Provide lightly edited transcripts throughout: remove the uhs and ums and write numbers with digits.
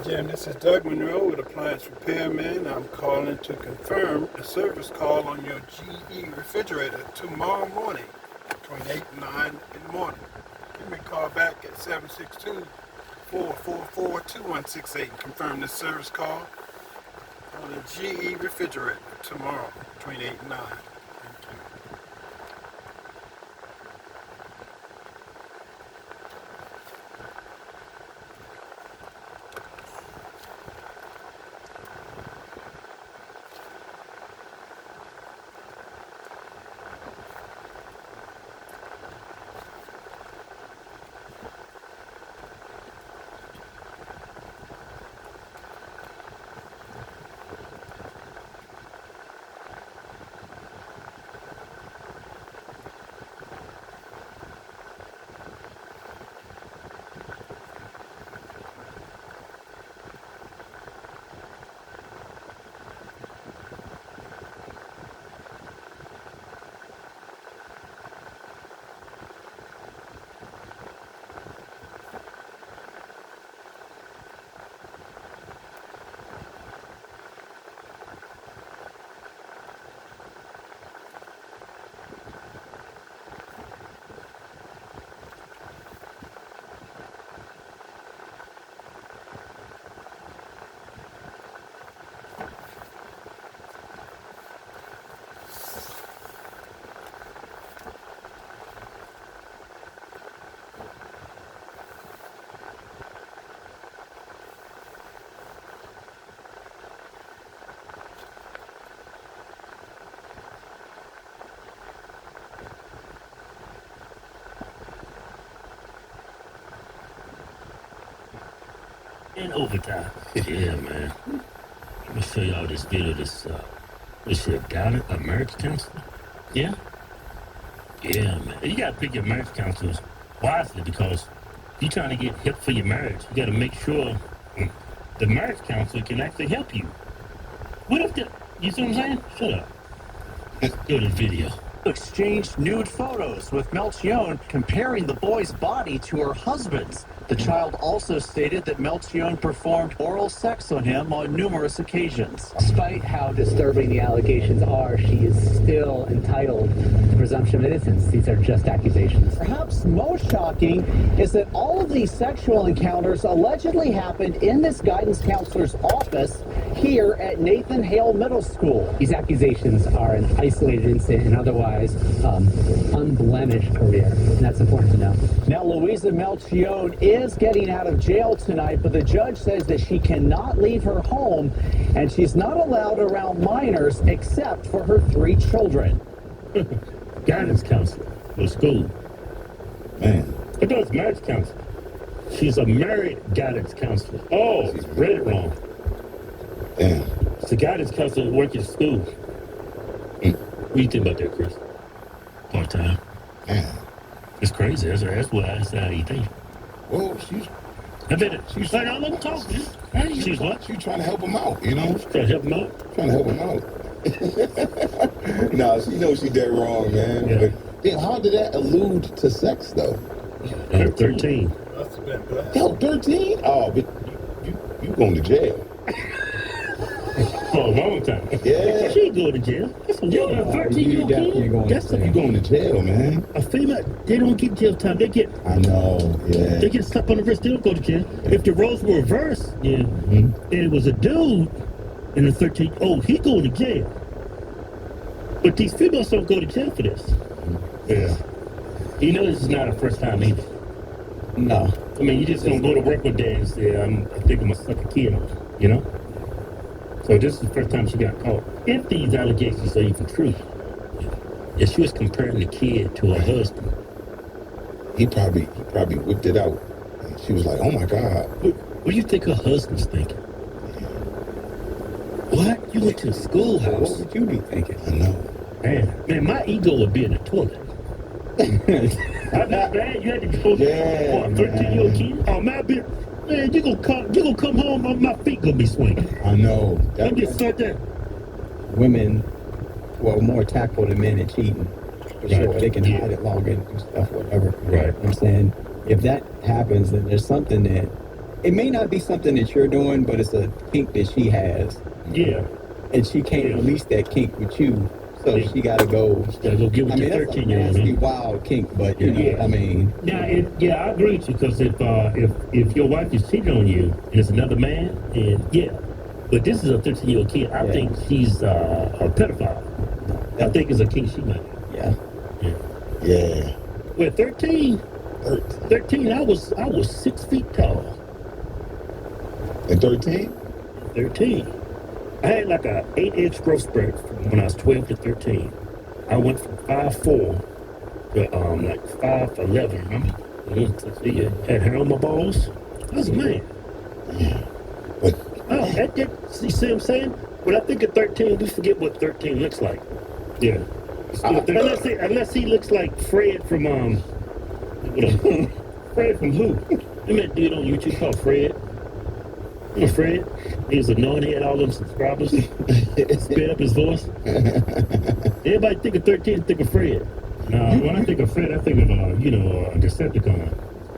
Jim, this is Doug Monroe with Appliance Repairman. I'm calling to confirm a service call on your GE refrigerator tomorrow morning between 8 and 9 in the morning. Give me a call back at 762-444-2168 and confirm this service call on the GE refrigerator tomorrow between 8 and 9. Thank you. In overtime. Yeah, man. Let me show y'all this video. This a marriage counselor. Yeah? Yeah, man. You gotta pick your marriage counselors wisely because you're trying to get help for your marriage. You gotta make sure the marriage counselor can actually help you. What if you see what I'm saying? Shut up. Let's go to the video. Exchanged nude photos with Melchion comparing the boy's body to her husband's. The child also stated that Melchion performed oral sex on him on numerous occasions. Despite how disturbing the allegations are, she is still entitled to presumption of innocence. These are just accusations. Perhaps most shocking is that all of these sexual encounters allegedly happened in this guidance counselor's office here at Nathan Hale Middle School. These accusations are an isolated incident and otherwise unblemished career. And that's important to know. Now, Louisa Melchion is getting out of jail tonight, but the judge says that she cannot leave her home and she's not allowed around minors except for her 3 children. Guidance counselor for school. Man. It does marriage counselor. She's a married guidance counselor. Oh, read it wrong. Damn. It's a guidance counselor working at school. What do you think about that, Chris? Part-time. Yeah. It's crazy. That's how you think. Well, she's... I bet it. She's like, I wasn't talking. She's what? She's trying to help him out, you know? She's trying to help him out? Trying to help him out. Nah, she knows she dead wrong, man. Yeah. But then how did that allude to sex, though? 13. Hell, 13? Oh, but you going to jail. For a long time. Yeah. She go to jail. That's a 13-year-old kid. That's you going to jail, man. A female, they don't get jail time. They get... I know, yeah. They get slapped on the wrist. They don't go to jail. If the roles were reversed, and it was a dude in the 13, he going to jail. But these females don't go to jail for this. Yeah. You know this is not a first time either. No. I mean, you just don't go to work one day and say, I think I'm going to suck a kid off, you know? So this is the first time she got caught. If these allegations are even true, if she was comparing the kid to her husband, he probably whipped it out. And she was like, "Oh my God." What do you think her husband's thinking? What? You went to the schoolhouse. What would you be thinking? I know. Man, my ego would be in the toilet. I'm not bad. You had to go for a 13-year-old kid. Oh man, you gonna come home, my feet gonna be swinging. I know. I'm just like that. Women were more tactful than men in cheating. for Right. sure. They can Yeah. hide it, log in, do stuff, whatever. Right. You know what I'm saying? If that happens, then there's something that, it may not be something that you're doing, but it's a kink that she has. Yeah. And she can't Yeah. release that kink with you. So Yeah. she got to go. Gotta go get with I mean, the that's a 13-year-old. nasty, wild kink, but you know, Yeah. I mean, Now, I agree with you, because if your wife is cheating on you and it's another man, and yeah, but this is a 13-year-old kid. I Yeah. think she's a pedophile. I think it's a kink she made. yeah. Yeah. Well, 13, I was 6 feet tall. And 13? 13. I had like a 8-inch growth spurt from when I was 12 to 13. I went from 5'4" to like 5'11", remember? Yeah, had hair on my balls. I was a man. But Oh, you see what I'm saying? When I think of 13, we forget what 13 looks like. Yeah. Unless he looks like Fred from Fred from who? Remember that dude on YouTube called Fred? You know Fred? He was annoying, he had all them subscribers. Sped up his voice. Everybody think of 13, think of Fred. No, when I think of Fred, I think of a Decepticon.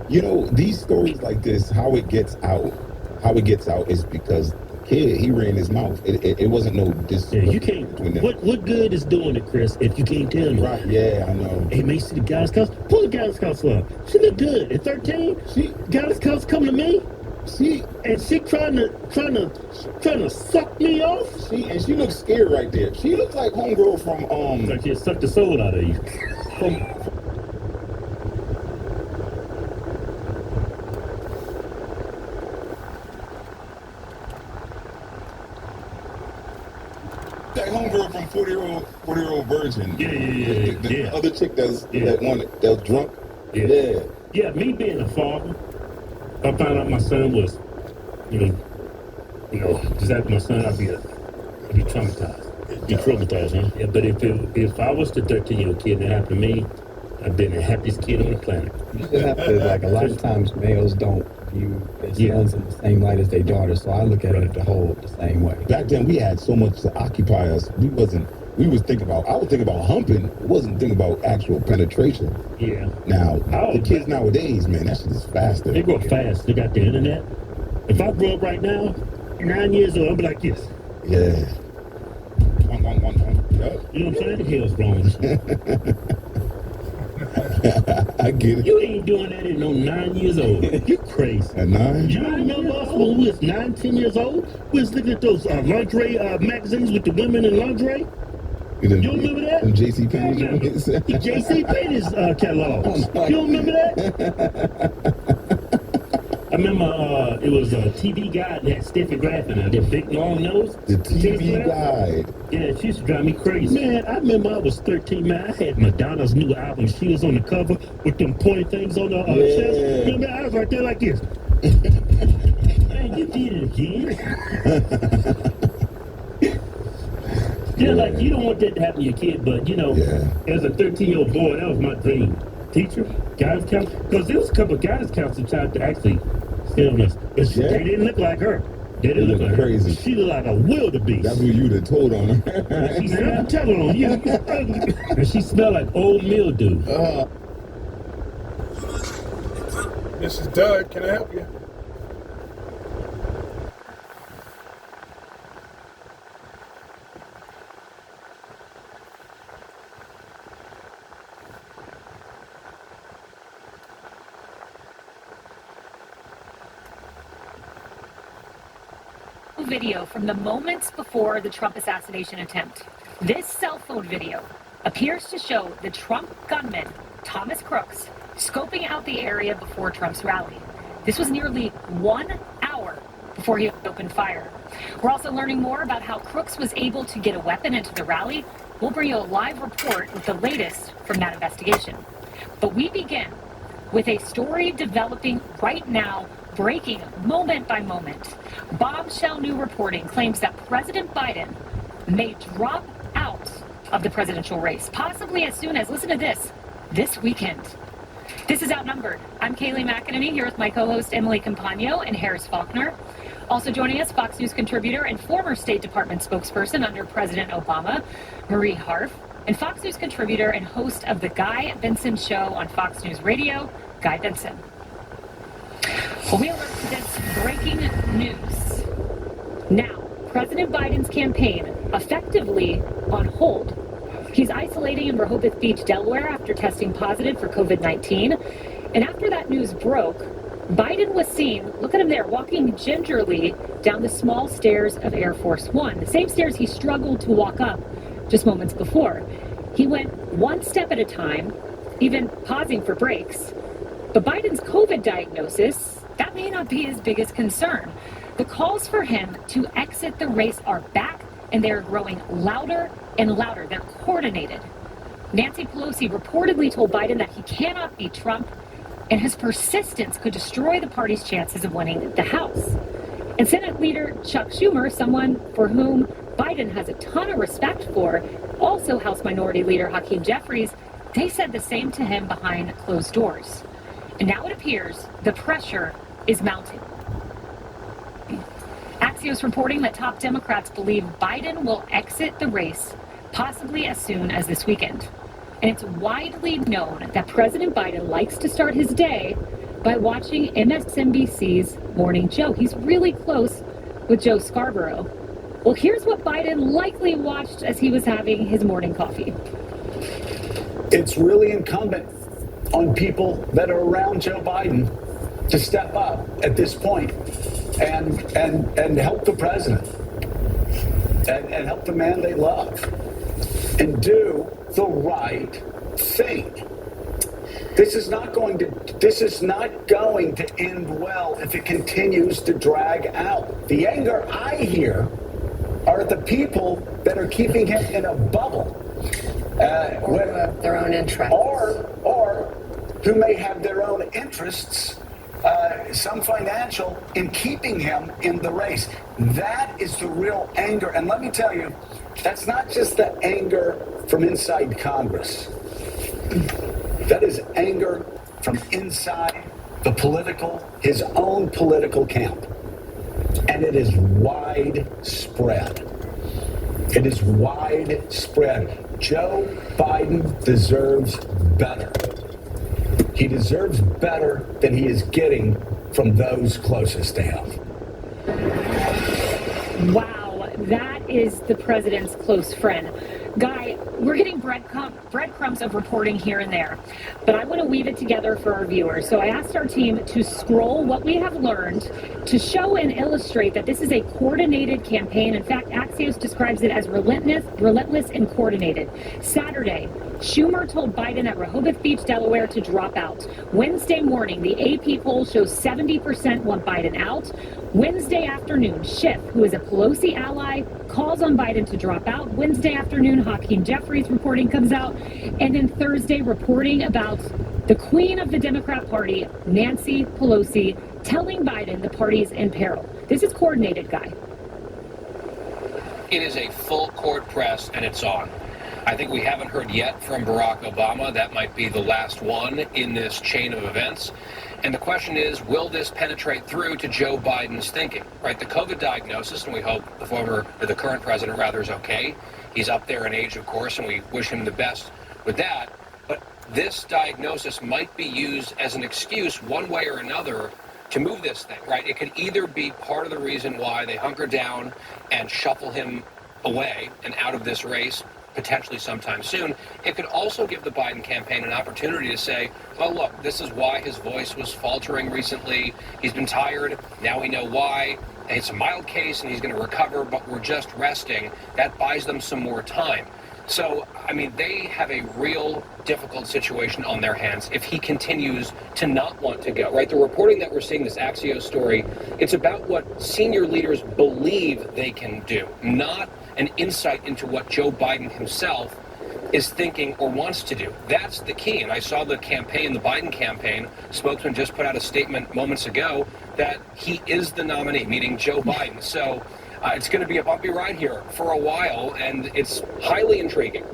you know, these stories like this, how it gets out is because the kid, he ran his mouth. It wasn't no Yeah, you can't. between them. What good is doing it, Chris, if you can't tell me? Right, yeah, I know. Hey, man, you see the guidance counselor? Pull the guidance counselor up. She look good. At 13, guidance counselor come to me, and she trying to suck me off. She looks scared right there. She looks like homegirl from Like she sucked the soul out of you. that homegirl from 40-year-old virgin. Yeah. The other chick that was drunk. Yeah. Yeah, me being a father, I found out my son was, just after my son, I'd be traumatized. Be traumatized, huh? Yeah, but if I was the 13-year-old kid and it happened to me, I'd been the happiest kid on the planet. You just have to, like, a lot of times males don't view their sons in the same light as their daughters, so I look at it the same way. Back then, we had so much to occupy us. I was thinking about humping. I wasn't thinking about actual penetration. Yeah. Now, the kids nowadays, man, that shit is faster. They grow up fast. They got the internet. If I grow up right now, 9 years old, I'll be like this. Yeah. Yep. You know what I'm saying? The hell's wrong with you? I get it. You ain't doing that at no 9 years old. You crazy. At 9? You remember us when we was 9, 10 years old? We was looking at those lingerie magazines with the women in lingerie. You remember that? Them J.C. Penney joints. The J.C. Penney's catalogs. You don't remember that? I remember it was a TV guide that had Steffi Graf in it, that big long nose. The TV guide. Yeah, she used to drive me crazy. Man, I remember I was 13, man. I had Madonna's new album. She was on the cover with them pointy things on the chest. Remember, I was right there like this. Man, you did it again. Yeah, like, you don't want that to happen to your kid, but, as a 13-year-old boy, that was my dream. Teacher, guidance counselor, because there was a couple of guidance counselors tried to actually sit on us, but they didn't look like her. They didn't look like crazy. Her. She looked like a wildebeest. That's what you'd have told on her. She said, I'm telling on you. And she smelled like old mildew. This is Doug. Can I help you? Video from the moments before the Trump assassination attempt. This cell phone video appears to show the Trump gunman, Thomas Crooks, scoping out the area before Trump's rally. This was nearly 1 hour before he opened fire. We're also learning more about how Crooks was able to get a weapon into the rally. We'll bring you a live report with the latest from that investigation. But we begin with a story developing right now, breaking moment by moment. Bombshell new reporting claims that President Biden may drop out of the presidential race, possibly as soon as, listen to this weekend. This is Outnumbered. I'm Kaylee McEnany here with my co-host Emily Campagno and Harris Faulkner. Also joining us, Fox News contributor and former State Department spokesperson under President Obama, Marie Harf. and Fox News contributor and host of The Guy Benson Show on Fox News Radio, Guy Benson. Well, we alert to this breaking news. Now, President Biden's campaign effectively on hold. He's isolating in Rehoboth Beach, Delaware after testing positive for COVID-19. And after that news broke, Biden was seen, look at him there, walking gingerly down the small stairs of Air Force One, the same stairs he struggled to walk up just moments before. He went one step at a time, even pausing for breaks. But Biden's COVID diagnosis, that may not be his biggest concern. The calls for him to exit the race are back, and they're growing louder and louder. They're coordinated. Nancy Pelosi reportedly told Biden that he cannot beat Trump, and his persistence could destroy the party's chances of winning the House. And Senate Leader Chuck Schumer, someone for whom Biden has a ton of respect for, also House Minority Leader Hakeem Jeffries, they said the same to him behind closed doors. And now it appears the pressure is mounting. Axios reporting that top Democrats believe Biden will exit the race possibly as soon as this weekend. And it's widely known that President Biden likes to start his day by watching MSNBC's Morning Joe. He's really close with Joe Scarborough. Well, here's what Biden likely watched as he was having his morning coffee. It's really incumbent on people that are around Joe Biden to step up at this point and help the president and help the man they love and do the right thing. This is not going to end well if it continues to drag out. The anger I hear are the people that are keeping him in a bubble. Or who have their own interests. Or who may have their own interests, some financial, in keeping him in the race. That is the real anger. And let me tell you, that's not just the anger from inside Congress. That is anger from inside his own political camp. And it is widespread. It is widespread. Joe Biden deserves better. He deserves better than he is getting from those closest to him. Wow, that is the president's close friend. Guy, we're getting breadcrumbs of reporting here and there, but I want to weave it together for our viewers. So I asked our team to scroll what we have learned to show and illustrate that this is a coordinated campaign. In fact, Axios describes it as relentless and coordinated. Saturday, Schumer told Biden at Rehoboth Beach, Delaware, to drop out. Wednesday morning, the AP poll shows 70% want Biden out. Wednesday afternoon, Schiff, who is a Pelosi ally, calls on Biden to drop out. Wednesday afternoon, Hakeem Jeffries reporting comes out. And then Thursday, reporting about the queen of the Democrat Party, Nancy Pelosi, telling Biden the party is in peril. This is coordinated, Guy. It is a full court press, and it's on. I think we haven't heard yet from Barack Obama. That might be the last one in this chain of events. And the question is, will this penetrate through to Joe Biden's thinking? Right, the COVID diagnosis, and we hope the current president rather is okay. He's up there in age, of course, and we wish him the best with that. But this diagnosis might be used as an excuse one way or another to move this thing, right? It could either be part of the reason why they hunker down and shuffle him away and out of this race, potentially sometime soon. It could also give the Biden campaign an opportunity to say, well, look, this is why his voice was faltering recently. He's been tired. Now we know why. It's a mild case and he's going to recover, but we're just resting. That buys them some more time. So, I mean, they have a real difficult situation on their hands if he continues to not want to go, right? The reporting that we're seeing, this Axios story, it's about what senior leaders believe they can do, not an insight into what Joe Biden himself is thinking or wants to do. That's the key. And I saw the campaign, the Biden campaign, spokesman just put out a statement moments ago that he is the nominee, meaning Joe Biden. So it's going to be a bumpy ride here for a while, and it's highly intriguing.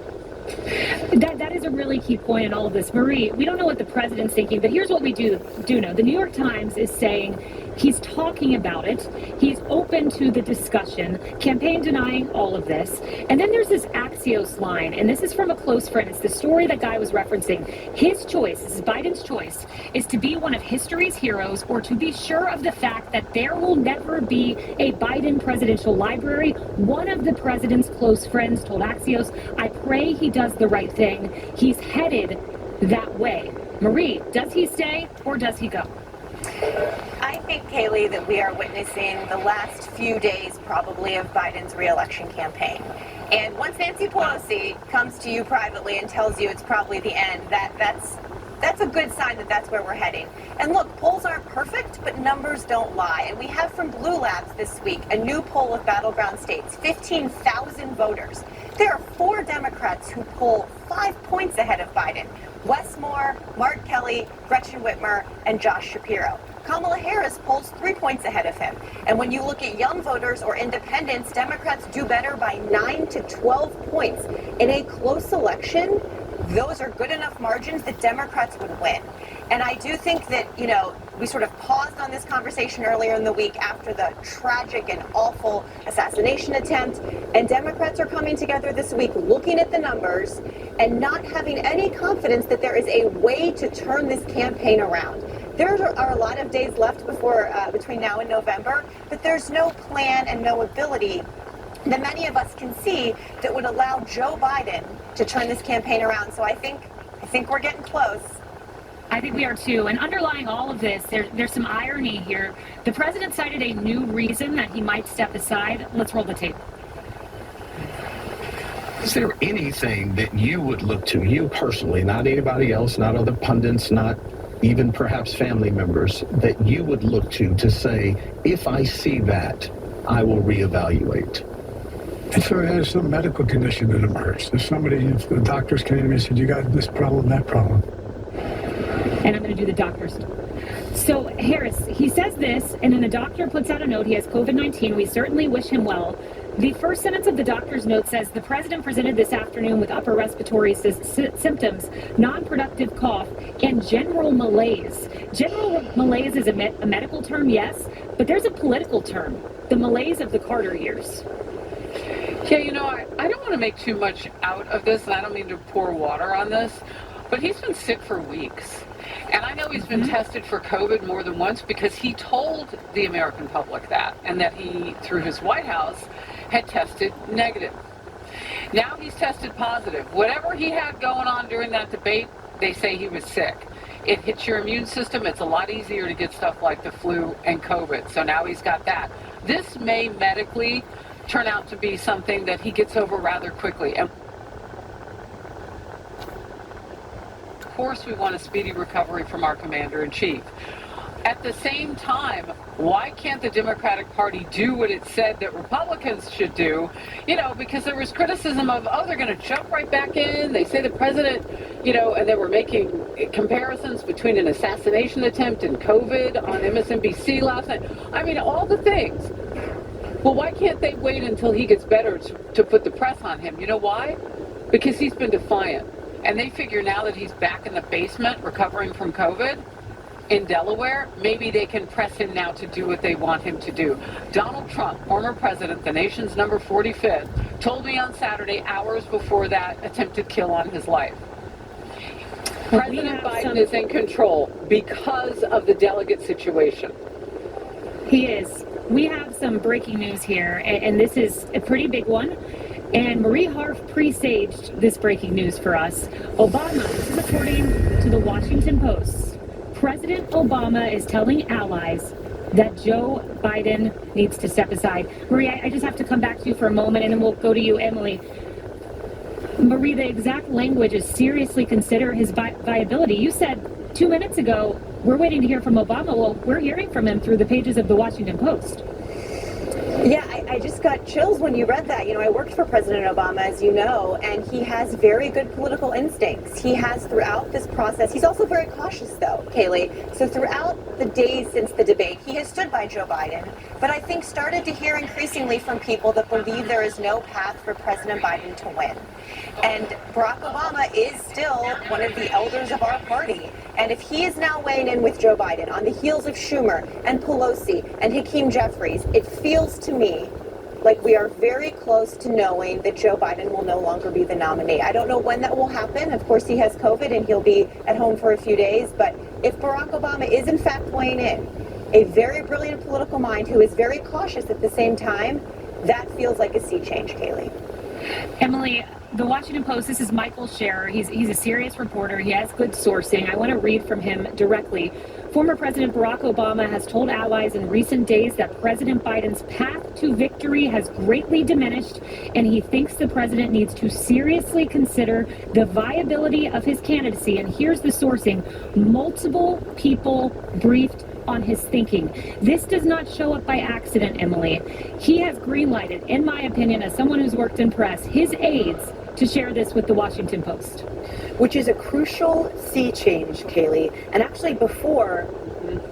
That is a really key point in all of this. Marie, we don't know what the president's thinking, but here's what we do know. The New York Times is saying he's talking about it. He's open to the discussion, campaign denying all of this. And then there's this Axios line, and this is from a close friend. It's the story that guy was referencing. His choice, this is Biden's choice, is to be one of history's heroes or to be sure of the fact that there will never be a Biden presidential library. One of the president's close friends told Axios, I pray he does the right thing. He's headed that way. Marie, does he stay or does he go? I think, Kaylee, that we are witnessing the last few days probably of Biden's re-election campaign. And once Nancy Pelosi comes to you privately and tells you it's probably the end, that's a good sign that that's where we're heading. And look, polls aren't perfect, but numbers don't lie. And we have from Blue Labs this week a new poll of battleground states, 15,000 voters. There are 4 Democrats who poll 5 points ahead of Biden. Wes Moore, Mark Kelly, Gretchen Whitmer, and Josh Shapiro. Kamala Harris polls 3 points ahead of him. And when you look at young voters or independents, Democrats do better by 9 to 12 points. In a close election, those are good enough margins that Democrats would win. And I do think that, we sort of paused on this conversation earlier in the week after the tragic and awful assassination attempt. And Democrats are coming together this week looking at the numbers and not having any confidence that there is a way to turn this campaign around. There are a lot of days left between now and November, but there's no plan and no ability that many of us can see that would allow Joe Biden to turn this campaign around. So I think we're getting close. I think we are too. And underlying all of this, there's some irony here. The president cited a new reason that he might step aside. Let's roll the tape. Is there anything that you would look to, you personally, not anybody else, not other pundits, not even perhaps family members, that you would look to say, if I see that, I will reevaluate? If there is some medical condition that emerged, if the doctors came and said, you got this problem, that problem. And I'm going to do the doctors. So Harris, he says this, and then the doctor puts out a note. He has COVID-19. We certainly wish him well. The first sentence of the doctor's note says, the president presented this afternoon with upper respiratory symptoms, non-productive cough, and general malaise. General malaise is a medical term, yes, but there's a political term, the malaise of the Carter years. Yeah, I don't want to make too much out of this, and I don't mean to pour water on this, but he's been sick for weeks. And I know he's been tested for COVID more than once because he told the American public that, and that he, through his White House, had tested negative. Now he's tested positive. Whatever he had going on during that debate, they say he was sick. It hits your immune system. It's a lot easier to get stuff like the flu and COVID. So now he's got that. This may medically turn out to be something that he gets over rather quickly. And of course, we want a speedy recovery from our commander-in-chief. At the same time, why can't the Democratic Party do what it said that Republicans should do? Because there was criticism of, they're going to jump right back in. They say the president, and they were making comparisons between an assassination attempt and COVID on MSNBC last night. I mean, all the things. Well, why can't they wait until he gets better to put the press on him? You know why? Because he's been defiant. And they figure now that he's back in the basement recovering from COVID in Delaware, maybe they can press him now to do what they want him to do. Donald Trump, former president, the nation's number 45th, told me on Saturday, hours before that attempted kill on his life. President Biden is in control because of the delegate situation. He is. We have some breaking news here, and this is a pretty big one. And Marie Harf presaged this breaking news for us. Obama, this is according to the Washington Post, President Obama is telling allies that Joe Biden needs to step aside. Marie, I just have to come back to you for a moment, and then we'll go to you, Emily. Marie, the exact language is seriously consider his viability. You said 2 minutes ago, we're waiting to hear from Obama. Well, we're hearing from him through the pages of the Washington Post. Yeah, I just got chills when you read that. You know, I worked for President Obama, as you know, and he has very good political instincts. He has throughout this process. He's also very cautious, though, Kaylee. So throughout the days since the debate, he has stood by Joe Biden, but I think started to hear increasingly from people that believe there is no path for President Biden to win. And Barack Obama is still one of the elders of our party. And if he is now weighing in with Joe Biden on the heels of Schumer and Pelosi and Hakeem Jeffries, it feels to me like we are very close to knowing that Joe Biden will no longer be the nominee. I don't know when that will happen. Of course, he has COVID and he'll be at home for a few days. But if Barack Obama is in fact weighing in, a very brilliant political mind who is very cautious at the same time, that feels like a sea change, Kaylee. Emily, the Washington Post, this is Michael Scherer. He's a serious reporter. He has good sourcing. I want to read from him directly. Former President Barack Obama has told allies in recent days that President Biden's path to victory has greatly diminished, and he thinks the president needs to seriously consider the viability of his candidacy. And here's the sourcing. Multiple people briefed on his thinking. This does not show up by accident, Emily. He has greenlighted, in my opinion, as someone who's worked in press, his aides to share this with the Washington Post. Which is a crucial sea change, Kaylee. And actually before,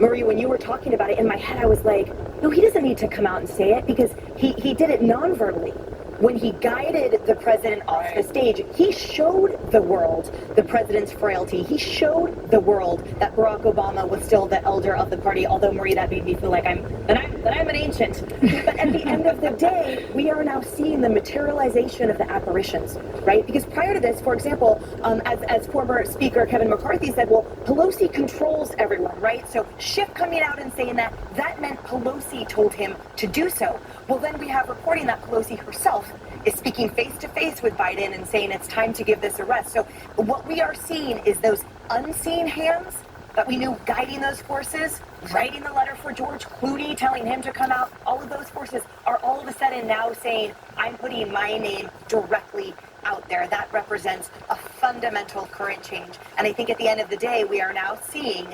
Marie, when you were talking about it, in my head I was like, no, he doesn't need to come out and say it because he did it non-verbally. When he guided the president off the stage, he showed the world the president's frailty. He showed the world that Barack Obama was still the elder of the party, although, Marie, that made me feel like I'm an ancient. But at the end of the day, we are now seeing the materialization of the apparitions, right? Because prior to this, for example, as former Speaker Kevin McCarthy said, well, Pelosi controls everyone, right? So Schiff coming out and saying that meant Pelosi told him to do so. Well, then we have reporting that Pelosi herself is speaking face-to-face with Biden and saying it's time to give this a rest. So what we are seeing is those unseen hands that we knew guiding those forces, writing the letter for George Clooney, telling him to come out. All of those forces are all of a sudden now saying, I'm putting my name directly out there. That represents a fundamental current change. And I think at the end of the day, we are now seeing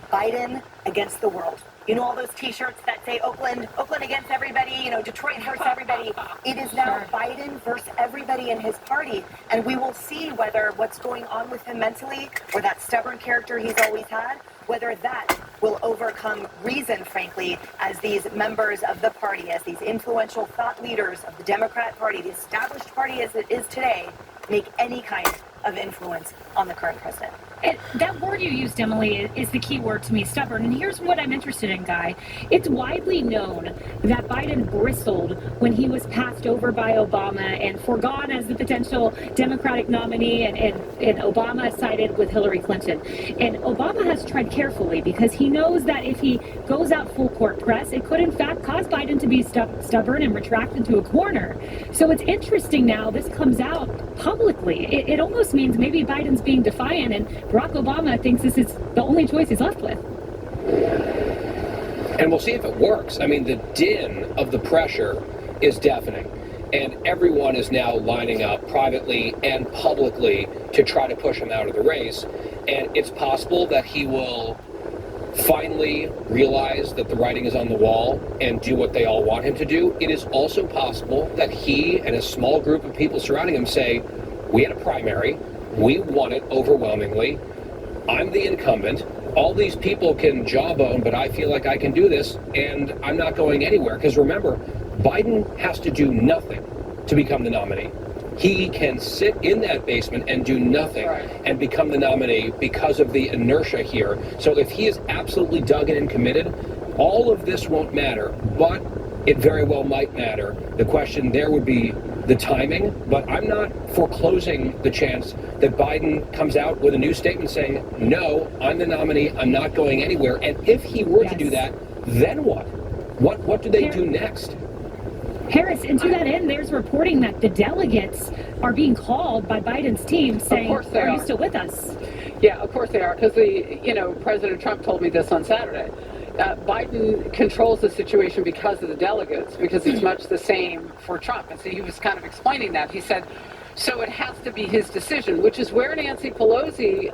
Biden against the world. You know all those T-shirts that say Oakland against everybody, you know, Detroit versus everybody. It is now Biden versus everybody in his party. And we will see whether what's going on with him mentally, or that stubborn character he's always had, whether that will overcome reason, frankly, as these members of the party, as these influential thought leaders of the Democrat Party, the established party as it is today, make any kind of influence on the current president. And that word you used, Emily, is the key word to me, stubborn. And here's what I'm interested in, Guy. It's widely known that Biden bristled when he was passed over by Obama and forgone as the potential Democratic nominee, and Obama sided with Hillary Clinton. And Obama has tread carefully because he knows that if he goes out full court press, it could in fact cause Biden to be stubborn and retract into a corner. So it's interesting now this comes out publicly. It almost means maybe Biden's being defiant, and Barack Obama thinks this is the only choice he's left with. And we'll see if it works. I mean, the din of the pressure is deafening. And everyone is now lining up privately and publicly to try to push him out of the race. And it's possible that he will finally realize that the writing is on the wall and do what they all want him to do. It is also possible that he and a small group of people surrounding him say, we had a primary, we won it overwhelmingly, I'm the incumbent, all these people can jawbone, but I feel like I can do this, and I'm not going anywhere. Because remember, Biden has to do nothing to become the nominee. He can sit in that basement and do nothing and become the nominee because of the inertia here. So if he is absolutely dug in and committed, all of this won't matter, but it very well might matter. The question there would be the timing, but I'm not foreclosing the chance that Biden comes out with a new statement saying, no, I'm the nominee, I'm not going anywhere. And if he were to do that, then what? What do they do next? Harris, and to that end, there's reporting that the delegates are being called by Biden's team saying, are you still with us? Yeah, of course they are, because President Trump told me this on Saturday. Biden controls the situation because of the delegates, because it's much the same for Trump. And so he was kind of explaining that. He said, so it has to be his decision, which is where Nancy Pelosi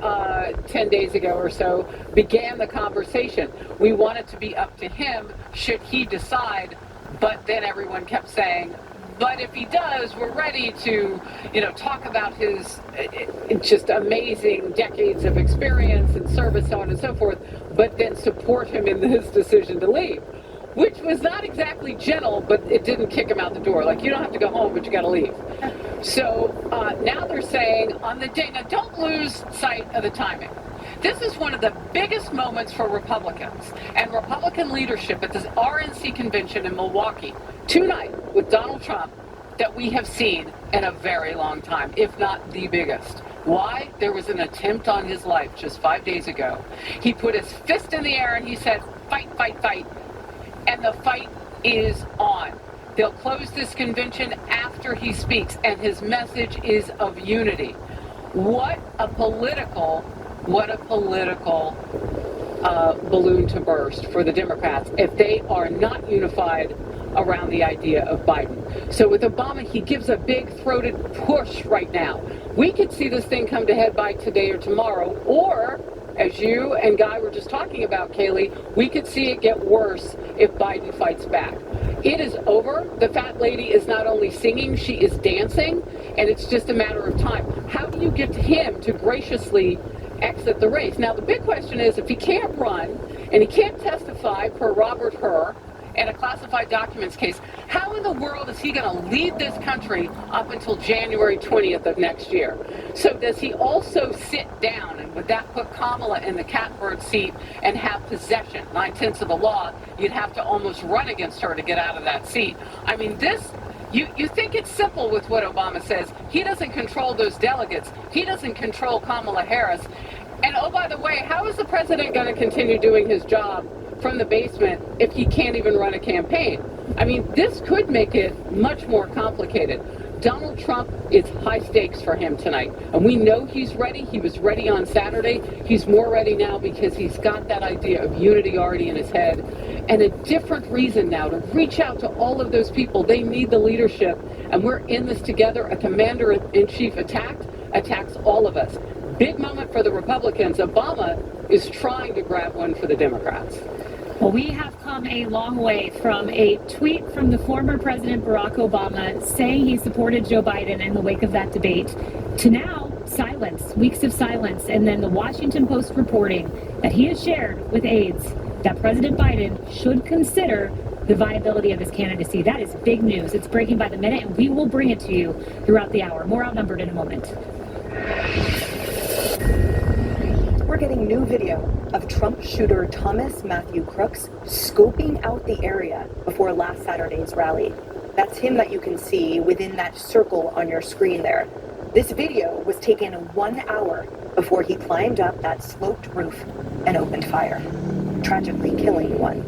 10 days ago or so began the conversation. We want it to be up to him should he decide But then everyone kept saying, but if he does, we're ready to, talk about his just amazing decades of experience and service, so on and so forth, but then support him in his decision to leave, which was not exactly gentle, but it didn't kick him out the door. Like, you don't have to go home, but you got to leave. So now they're saying on the day, now don't lose sight of the timing. This is one of the biggest moments for Republicans and Republican leadership at this RNC convention in Milwaukee tonight with Donald Trump that we have seen in a very long time, if not the biggest. Why? There was an attempt on his life just 5 days ago. He put his fist in the air and he said, fight, fight, fight. And the fight is on. They'll close this convention after he speaks, and his message is of unity. What a political balloon to burst for the Democrats if they are not unified around the idea of Biden. So with Obama, he gives a big-throated push right now. We could see this thing come to head by today or tomorrow, or, as you and Guy were just talking about, Kaylee, we could see it get worse if Biden fights back. It is over. The fat lady is not only singing, she is dancing, and it's just a matter of time. How do you get him to graciously exit the race? Now, the big question is, if he can't run and he can't testify per Robert Hur in a classified documents case, how in the world is he going to lead this country up until January 20th of next year? So does he also sit down, and would that put Kamala in the catbird seat and have possession? 9/10 of the law, you'd have to almost run against her to get out of that seat. I mean, this, you think it's simple with what Obama says. He doesn't control those delegates. He doesn't control Kamala Harris. And oh, by the way, how is the president going to continue doing his job from the basement if he can't even run a campaign? I mean, this could make it much more complicated. Donald Trump is high stakes for him tonight. And we know he's ready. He was ready on Saturday. He's more ready now because he's got that idea of unity already in his head. And a different reason now to reach out to all of those people. They need the leadership. And we're in this together. A commander-in-chief attacks all of us. Big moment for the Republicans. Obama is trying to grab one for the Democrats. Well, we have come a long way from a tweet from the former President Barack Obama saying he supported Joe Biden in the wake of that debate to now silence, weeks of silence, and then the Washington Post reporting that he has shared with aides that President Biden should consider the viability of his candidacy. That is big news. It's breaking by the minute, and we will bring it to you throughout the hour. More Outnumbered in a moment. We're getting new video of Trump shooter Thomas Matthew Crooks scoping out the area before last Saturday's rally. That's him that you can see within that circle on your screen there. This video was taken 1 hour before he climbed up that sloped roof and opened fire, tragically killing one.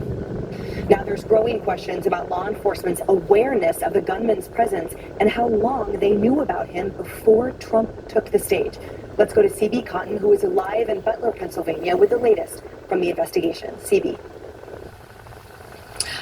Now there's growing questions about law enforcement's awareness of the gunman's presence and how long they knew about him before Trump took the stage. Let's go to CB Cotton, who is live in Butler, Pennsylvania, with the latest from the investigation. CB.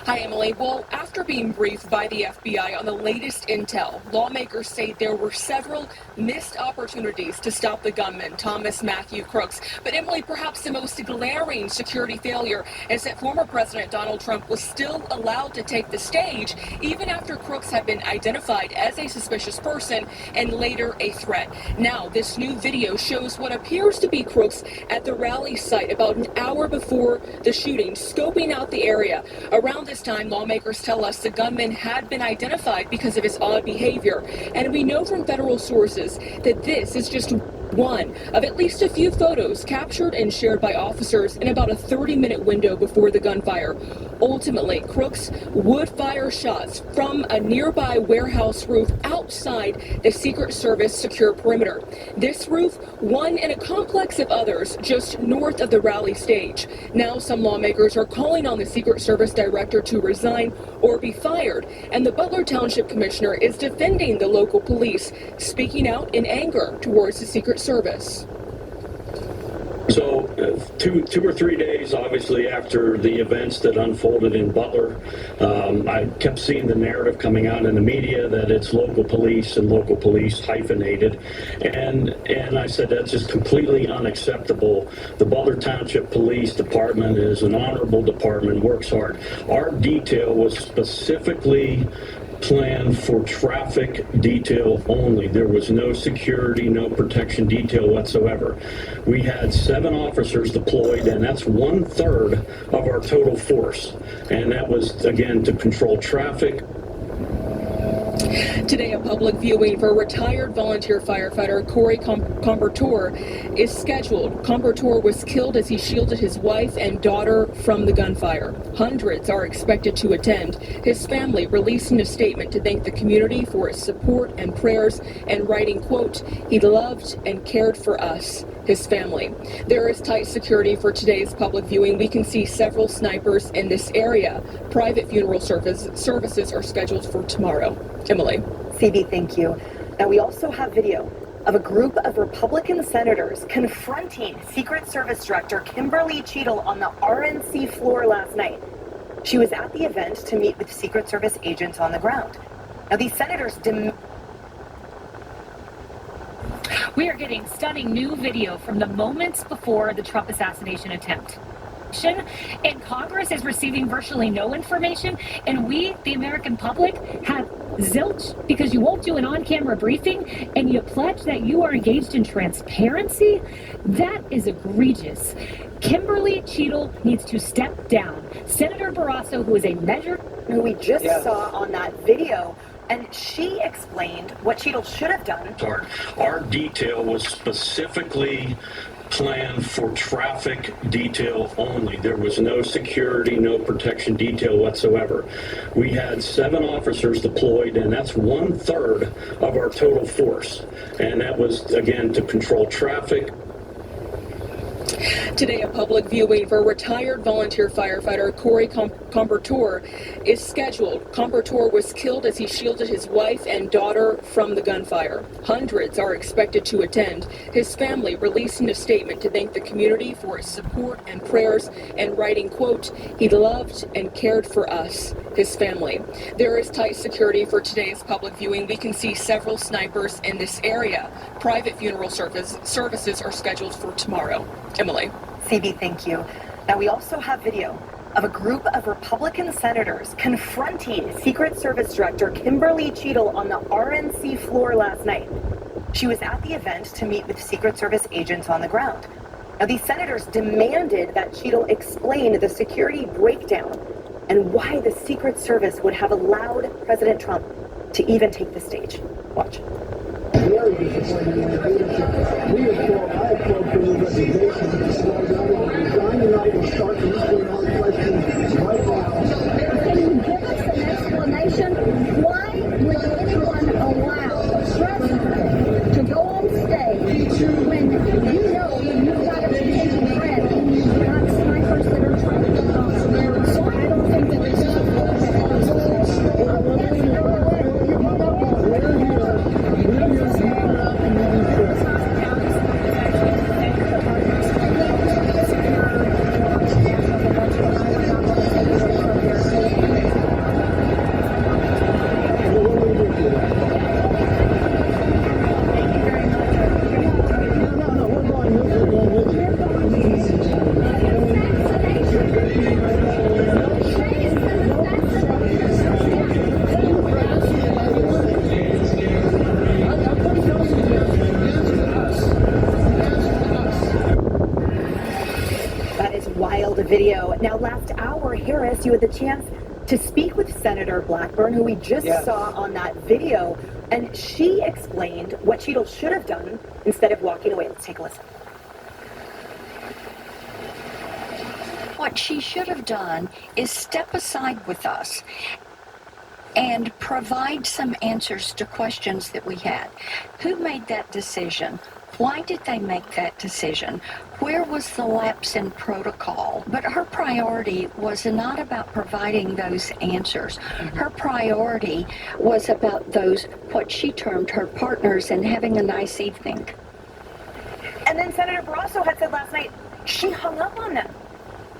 Hi, Emily. Well, after being briefed by the FBI on the latest intel, lawmakers say there were several missed opportunities to stop the gunman, Thomas Matthew Crooks. But Emily, perhaps the most glaring security failure is that former President Donald Trump was still allowed to take the stage even after Crooks had been identified as a suspicious person and later a threat. Now, this new video shows what appears to be Crooks at the rally site about an hour before the shooting, scoping out the area. Around this time, lawmakers tell us the gunman had been identified because of his odd behavior. And we know from federal sources that this is just one of at least a few photos captured and shared by officers in about a 30-minute window before the gunfire. Ultimately, Crooks would fire shots from a nearby warehouse roof outside the Secret Service secure perimeter. This roof, one in a complex of others just north of the rally stage. Now some lawmakers are calling on the Secret Service director to resign or be fired, and the Butler Township Commissioner is defending the local police, speaking out in anger towards the Secret Service. So 2 or 3 days, obviously, after the events that unfolded in Butler, I kept seeing the narrative coming out in the media that it's local police and local police hyphenated. And I said, that's just completely unacceptable. The Butler Township Police Department is an honorable department, works hard. Our detail was specifically planned for traffic detail only. There was no security, no protection detail whatsoever. We had 7 officers deployed, and that's 1/3 of our total force. And that was, again, to control traffic. Today, a public viewing for retired volunteer firefighter Corey Combertor is scheduled. Combertor was killed as he shielded his wife and daughter from the gunfire. Hundreds are expected to attend. His family releasing a statement to thank the community for its support and prayers and writing, quote, "He loved and cared for us, his family." There is tight security for today's public viewing. We can see several snipers in this area. Private funeral services are scheduled for tomorrow. Emily. CB, thank you. Now, we also have video of a group of Republican senators confronting Secret Service Director Kimberly Cheadle on the RNC floor last night. She was at the event to meet with Secret Service agents on the ground. Now, these senators We are getting stunning new video from the moments before the Trump assassination attempt. And Congress is receiving virtually no information, and we, the American public, have zilch because you won't do an on-camera briefing and you pledge that you are engaged in transparency? That is egregious. Kimberly Cheadle needs to step down. Senator Barrasso, who is a measure... who we just saw on that video, and she explained what Cheadle should have done. Our detail was specifically planned for traffic detail only. There was no security, no protection detail whatsoever. We had 7 officers deployed, and that's 1/3 of our total force. And that was, again, to control traffic. Today, a public viewing for retired volunteer firefighter Corey Combertor is scheduled. Combertor was killed as he shielded his wife and daughter from the gunfire. Hundreds are expected to attend. His family releasing a statement to thank the community for its support and prayers and writing, quote, "He loved and cared for us, his family." There is tight security for today's public viewing. We can see several snipers in this area. Private funeral services are scheduled for tomorrow. Emily. CB, thank you. Now, we also have video of a group of Republican senators confronting Secret Service Director Kimberly Cheadle on the RNC floor last night. She was at the event to meet with Secret Service agents on the ground. Now, these senators demanded that Cheadle explain the security breakdown and why the Secret Service would have allowed President Trump to even take the stage. Watch. Very disappointed in the leadership. We have called, I have called for the resignation. John and I will start answering our questions right now. Can you give us an explanation? Why would anyone allow a president to go on stage when you know you've got a potential threat and you've got snipers that are trying to come on? So I don't think that this is video. Now, last hour, Harris, you had the chance to speak with Senator Blackburn, who we just saw on that video, and she explained what Cheadle should have done instead of walking away. Let's take a listen. What she should have done is step aside with us and provide some answers to questions that we had. Who made that decision? Why did they make that decision? Where was the lapse in protocol? But her priority was not about providing those answers. Her priority was about those, what she termed her partners, and having a nice evening. And then Senator Barrasso had said last night she hung up on them.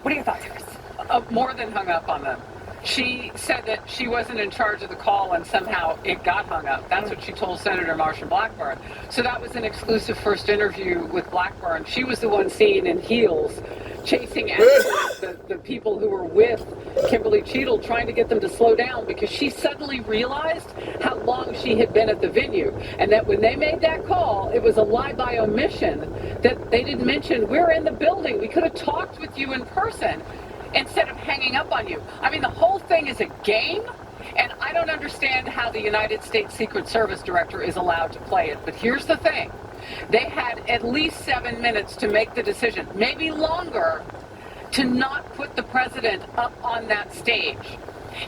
What are your thoughts, Chris? More than hung up on them. She said that she wasn't in charge of the call and somehow it got hung up. That's what she told Senator Marsha Blackburn. So that was an exclusive first interview with Blackburn. She was the one seen in heels chasing after the people who were with Kimberly Cheadle, trying to get them to slow down because she suddenly realized how long she had been at the venue and that when they made that call, it was a lie by omission, that they didn't mention, we're in the building, we could have talked with you in person, instead of hanging up on you. I mean, the whole thing is a game, and I don't understand how the United States Secret Service director is allowed to play it. But here's the thing. They had at least 7 minutes to make the decision, maybe longer, to not put the president up on that stage.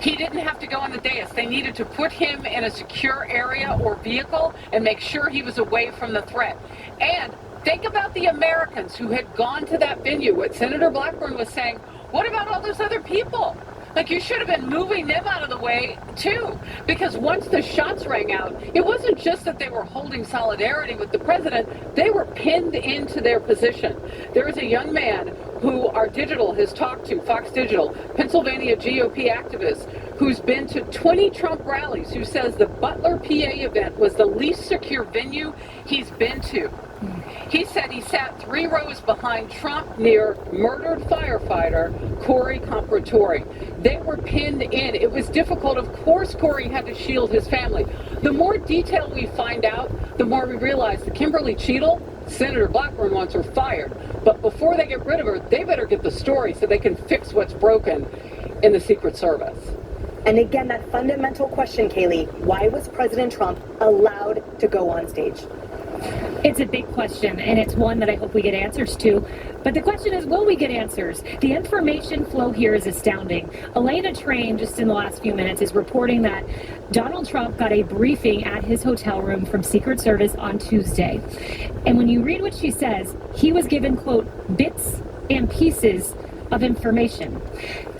He didn't have to go on the dais. They needed to put him in a secure area or vehicle and make sure he was away from the threat. And think about the Americans who had gone to that venue. What Senator Blackburn was saying, what about all those other people? Like, you should have been moving them out of the way, too. Because once the shots rang out, it wasn't just that they were holding solidarity with the president. They were pinned into their position. There is a young man who our digital has talked to, Fox Digital, Pennsylvania GOP activist, who's been to 20 Trump rallies, who says the Butler, PA event was the least secure venue he's been to. He said he sat 3 rows behind Trump near murdered firefighter Corey Comparatori. They were pinned in. It was difficult. Of course, Corey had to shield his family. The more detail we find out, the more we realize that Kimberly Cheadle, Senator Blackburn wants her fired. But before they get rid of her, they better get the story so they can fix what's broken in the Secret Service. And again, that fundamental question, Kaylee, why was President Trump allowed to go on stage? It's a big question, and it's one that I hope we get answers to. But the question is, will we get answers? The information flow here is astounding. Elena Train, just in the last few minutes, is reporting that Donald Trump got a briefing at his hotel room from Secret Service on Tuesday. And when you read what she says, he was given, quote, bits and pieces of information.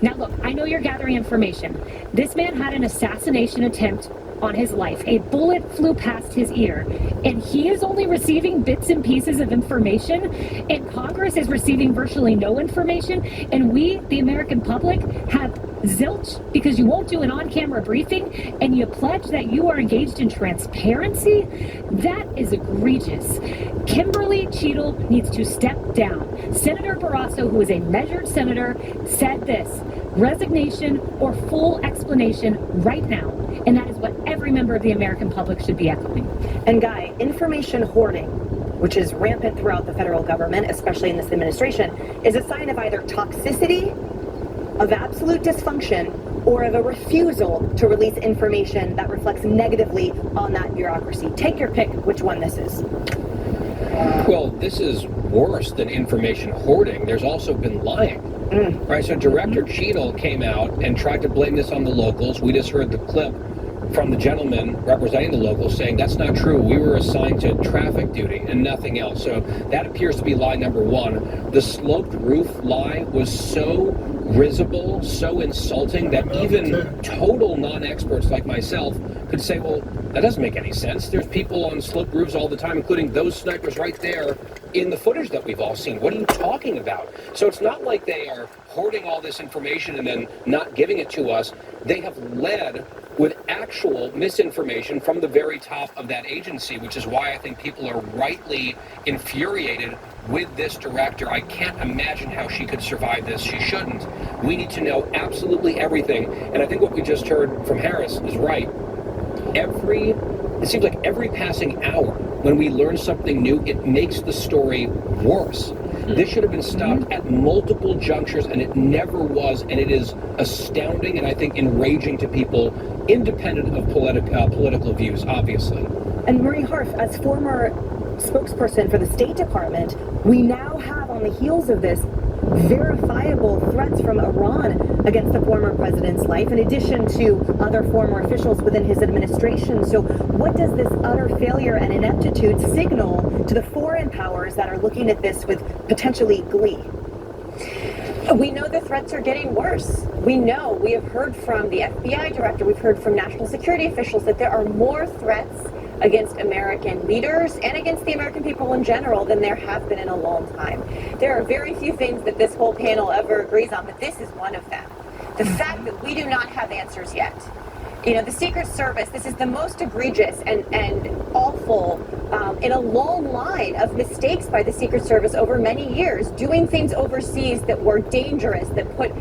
Now, look, I know you're gathering information. This man had an assassination attempt on his life. A bullet flew past his ear, and he is only receiving bits and pieces of information, and Congress is receiving virtually no information, and we, the American public, have zilch because you won't do an on-camera briefing and you pledge that you are engaged in transparency. That is egregious. Kimberly Cheadle needs to step down. Senator Barrasso, who is a measured senator, said this: resignation or full explanation right now. And that is what every member of the American public should be echoing. And Guy, information hoarding, which is rampant throughout the federal government, especially in this administration, is a sign of either toxicity, of absolute dysfunction, or of a refusal to release information that reflects negatively on that bureaucracy. Take your pick which one this is. Well, this is worse than information hoarding. There's also been lying. Right, so Director Cheadle came out and tried to blame this on the locals. We just heard the clip from the gentleman representing the locals saying that's not true. We were assigned to traffic duty and nothing else. So that appears to be lie number one. The sloped roof lie was so risible, so insulting that even total non-experts like myself could say, well, that doesn't make any sense. There's people on sloped roofs all the time, including those snipers right there in the footage that we've all seen. What are you talking about? So it's not like they are hoarding all this information and then not giving it to us. They have led with actual misinformation from the very top of that agency, which is why I think people are rightly infuriated with this director. I can't imagine how she could survive this. She shouldn't. We need to know absolutely everything. And I think what we just heard from Harris is right. It seems like every passing hour, when we learn something new, it makes the story worse. This should have been stopped at multiple junctures, and it never was, and it is astounding and I think enraging to people, independent of political views, obviously. And Marie Harf, as former spokesperson for the State Department, we now have on the heels of this verifiable threats from Iran against the former president's life, in addition to other former officials within his administration. So what does this utter failure and ineptitude signal to the foreign powers that are looking at this with potentially glee? We know the threats are getting worse. We know, we have heard from the FBI director, we've heard from national security officials that there are more threats against American leaders and against the American people in general than there have been in a long time. There are very few things that this whole panel ever agrees on, but this is one of them. The fact that we do not have answers yet. You know, the Secret Service, this is the most egregious and awful in a long line of mistakes by the Secret Service over many years, doing things overseas that were dangerous, that put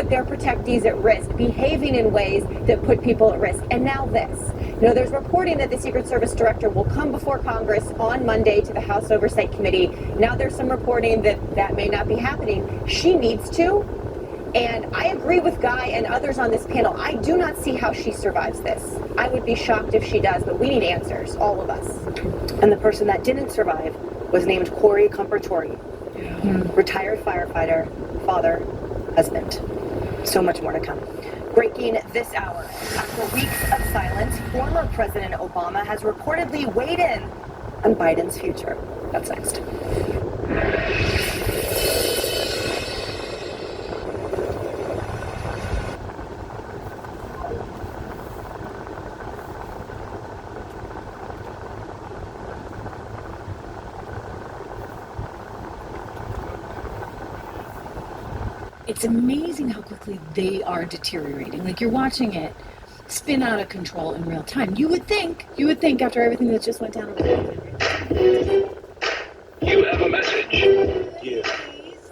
their protectees at risk, behaving in ways that put people at risk. And now this. You know, there's reporting that the Secret Service director will come before Congress on Monday to the House Oversight Committee. Now there's some reporting that that may not be happening. She needs to. And I agree with Guy and others on this panel. I do not see how she survives this. I would be shocked if she does, but we need answers, all of us. And the person that didn't survive was named Corey Compertori, retired firefighter, father, husband. So much more to come. Breaking this hour. After weeks of silence, former President Obama has reportedly weighed in on Biden's future. That's next. It's amazing how quickly they are deteriorating. Like, you're watching it spin out of control in real time. You would think after everything that just went down. You have a message. Yeah.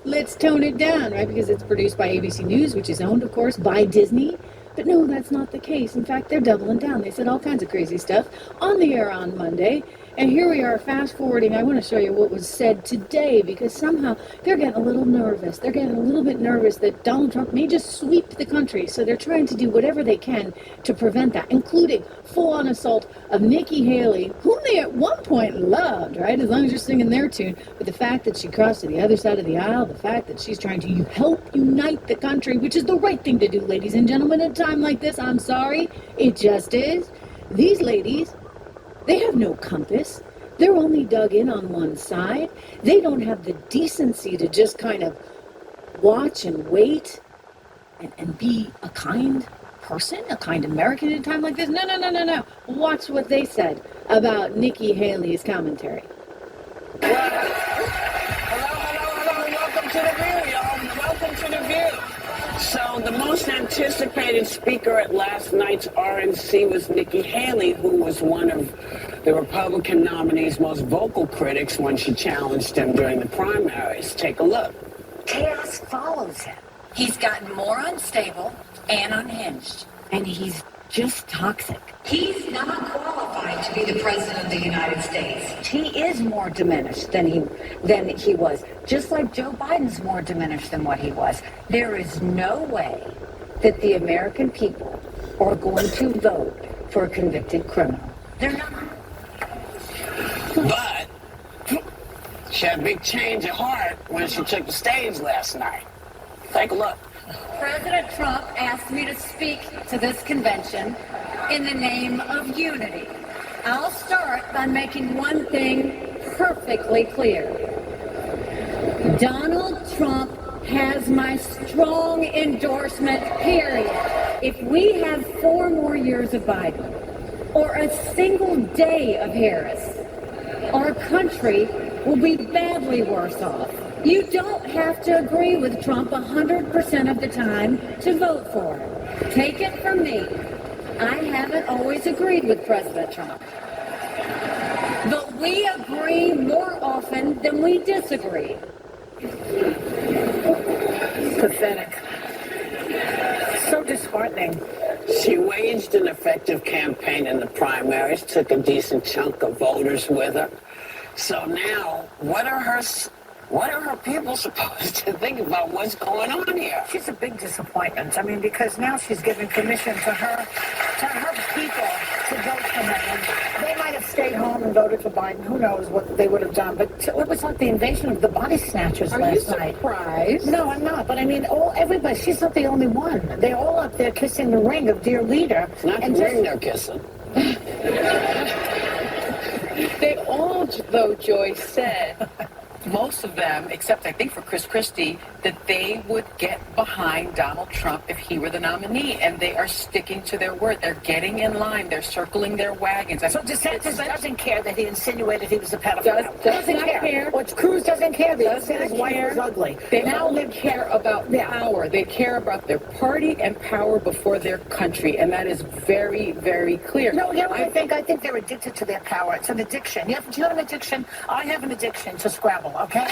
Let's tone it down, right? Because it's produced by ABC News, which is owned, of course, by Disney. But no, that's not the case. In fact, they're doubling down. They said all kinds of crazy stuff on the air on Monday. And here we are, fast forwarding. I want to show you what was said today, because somehow they're getting a little nervous. They're getting a little bit nervous that Donald Trump may just sweep the country. So they're trying to do whatever they can to prevent that, including full-on assault of Nikki Haley, whom they at one point loved, right? As long as you're singing their tune. But the fact that she crossed to the other side of the aisle, the fact that she's trying to help unite the country, which is the right thing to do, ladies and gentlemen, at a time like this. I'm sorry, it just is. These ladies, they have no compass. They're only dug in on one side. They don't have the decency to just kind of watch and wait and be a kind person, a kind American at a time like this. No. Watch what they said about Nikki Haley's commentary. Hello. Welcome to the View, y'all. Welcome to the View. So the most anticipated speaker at last night's RNC was Nikki Haley, who was one of the Republican nominee's most vocal critics when she challenged him during the primaries. Take a look. Chaos follows him. He's gotten more unstable and unhinged. And he's just toxic. He's not qualified to be the president of the United States. He is more diminished than he was. Just like Joe Biden's more diminished than what he was. There is no way that the American people are going to vote for a convicted criminal. They're not. But she had a big change of heart when she took the stage last night. Take a look. President Trump asked me to speak to this convention in the name of unity. I'll start by making one thing perfectly clear. Donald Trump has my strong endorsement, period. If we have 4 more years of Biden, or a single day of Harris, our country will be badly worse off. You don't have to agree with Trump 100% of the time to vote for him. Take it from me. I haven't always agreed with President Trump. But we agree more often than we disagree. Pathetic. So disheartening. She waged an effective campaign in the primaries, took a decent chunk of voters with her. So now, what are her people supposed to think about what's going on here? She's a big disappointment. I mean, because now she's giving permission to her people to vote for him. They might have stayed home and voted for Biden. Who knows what they would have done? But it was like the invasion of the body snatchers last night. Are you surprised? No, I'm not. But I mean, everybody. She's not the only one. They're all up there kissing the ring of dear leader. It's not the ring they're kissing. They all, though Joyce said, most of them, except I think for Chris Christie, that they would get behind Donald Trump if he were the nominee, and they are sticking to their word. They're getting in line. They're circling their wagons. So DeSantis doesn't care that he insinuated he was a pedophile. Doesn't care. Which Cruz doesn't care that he said his wife was ugly. They only care about power. They care about their party and power before their country, and that is very, very clear. No, you know what I think? I think they're addicted to their power. It's an addiction. Do you have an addiction? I have an addiction to Scrabble, okay?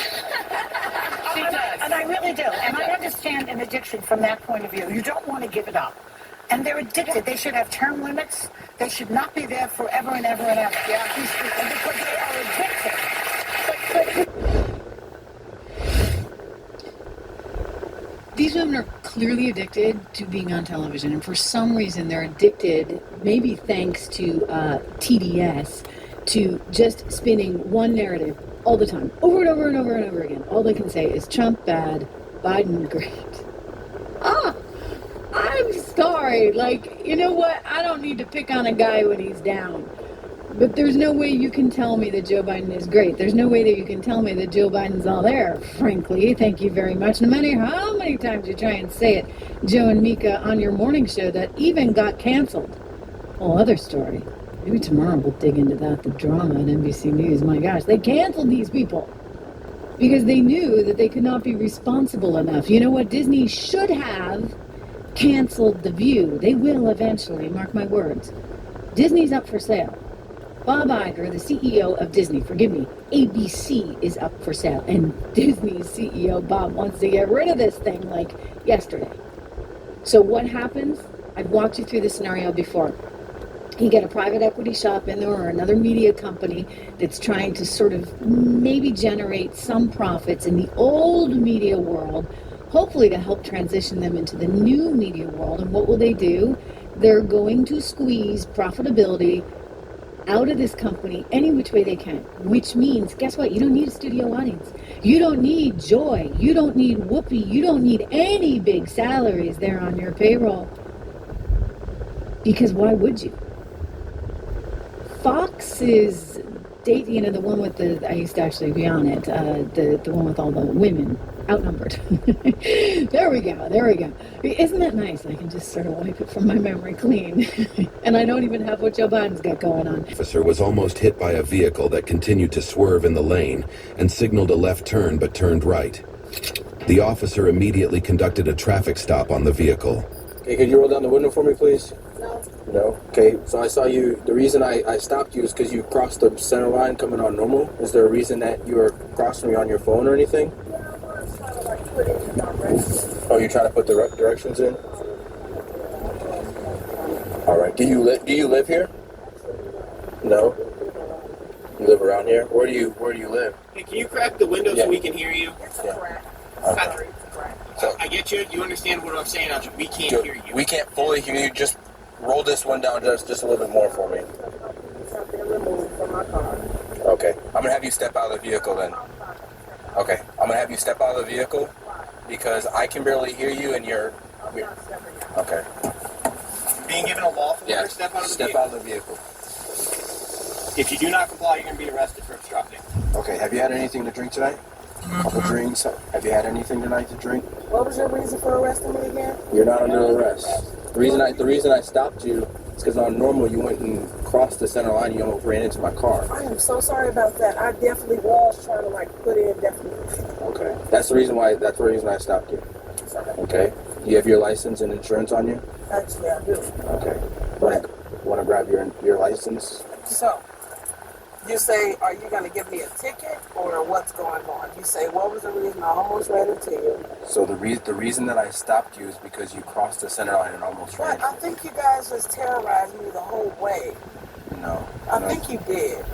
And I really do. And I understand an addiction from that point of view. You don't want to give it up. And they're addicted. They should have term limits. They should not be there forever and ever and ever. Yeah. Because they are addicted. These women are clearly addicted to being on television, and for some reason they're addicted, maybe thanks to TDS, to just spinning one narrative all the time, over and over and over and over again. All they can say is Trump bad, Biden great. I'm sorry. Like, you know what? I don't need to pick on a guy when he's down. But there's no way you can tell me that Joe Biden is great. There's no way that you can tell me that Joe Biden's all there, frankly. Thank you very much. No matter how many times you try and say it, Joe and Mika on your morning show that even got canceled. Whole other story. Maybe tomorrow we'll dig into that, the drama at NBC News. My gosh, they canceled these people because they knew that they could not be responsible enough. You know what? Disney should have canceled The View. They will eventually, mark my words. Disney's up for sale. Bob Iger, the CEO of Disney, forgive me, ABC is up for sale. And Disney's CEO, Bob, wants to get rid of this thing like yesterday. So what happens? I've walked you through this scenario before. You get a private equity shop in there or another media company that's trying to sort of maybe generate some profits in the old media world, hopefully to help transition them into the new media world. And what will they do? They're going to squeeze profitability out of this company any which way they can, which means, guess what? You don't need a studio audience. You don't need Joy. You don't need Whoopi. You don't need any big salaries there on your payroll. Because why would you? Fox is dating, the one with I used to actually be on it, the one with all the women outnumbered. There we go. Isn't that nice? I can just sort of wipe it from my memory clean. And I don't even have what Joe Biden's got going on. Officer was almost hit by a vehicle that continued to swerve in the lane and signaled a left turn but turned right. The officer immediately conducted a traffic stop on the vehicle. Okay, could you roll down the window for me, please? No? Okay, so I saw you. The reason I stopped you is because you crossed the center line coming on normal. Is there a reason that you were crossing me on your phone or anything? Oh, you're trying to put the directions in? All right. Do you live here? No. You live around here? Where do you live? Hey, can you crack the window so we can hear you? Okay. So I get you. You understand what I'm saying? We can't hear you. We can't fully hear you. Just roll this one down just a little bit more for me. Okay. I'm going to have you step out of the vehicle then. Okay. I'm going to have you step out of the vehicle because I can barely hear you and you're... Okay. Being given a lawful order, step out of the vehicle. If you do not comply, you're going to be arrested for obstructing. Okay. Have you had anything to drink tonight? A couple drinks? Have you had anything tonight to drink? What was your reason for arresting me again? You're not under arrest. The reason I stopped you is because on normal you went and crossed the center line and you almost ran into my car. I am so sorry about that. I definitely was trying to put in definitely. Okay. That's the reason I stopped you. Okay. Do you have your license and insurance on you? Actually, I do. Okay. Want to grab your license? So, you say, are you going to give me a ticket or what's going on? You say, what was the reason I almost ran into you? So the reason that I stopped you is because you crossed the center line and almost ran into me. I think you guys just terrorized me the whole way. No. I think you did.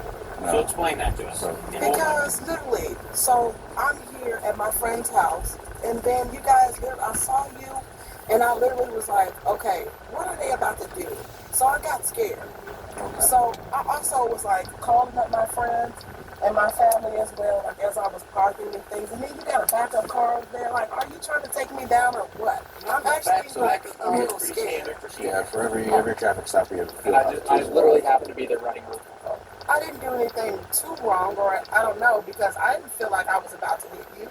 No. So explain that to us. Because literally, so I'm here at my friend's house, and then you guys, I saw you, and I literally was like, okay, what are they about to do? So I got scared. Okay. So I also was calling up my friends and my family as well, as I was parking and things. And then you got a backup car over there. Are you trying to take me down or what? I'm actually a little scared. Yeah, for every traffic stop you have. I just literally happened to be there running over. I didn't do anything too wrong, or I don't know, because I didn't feel like I was about to hit you.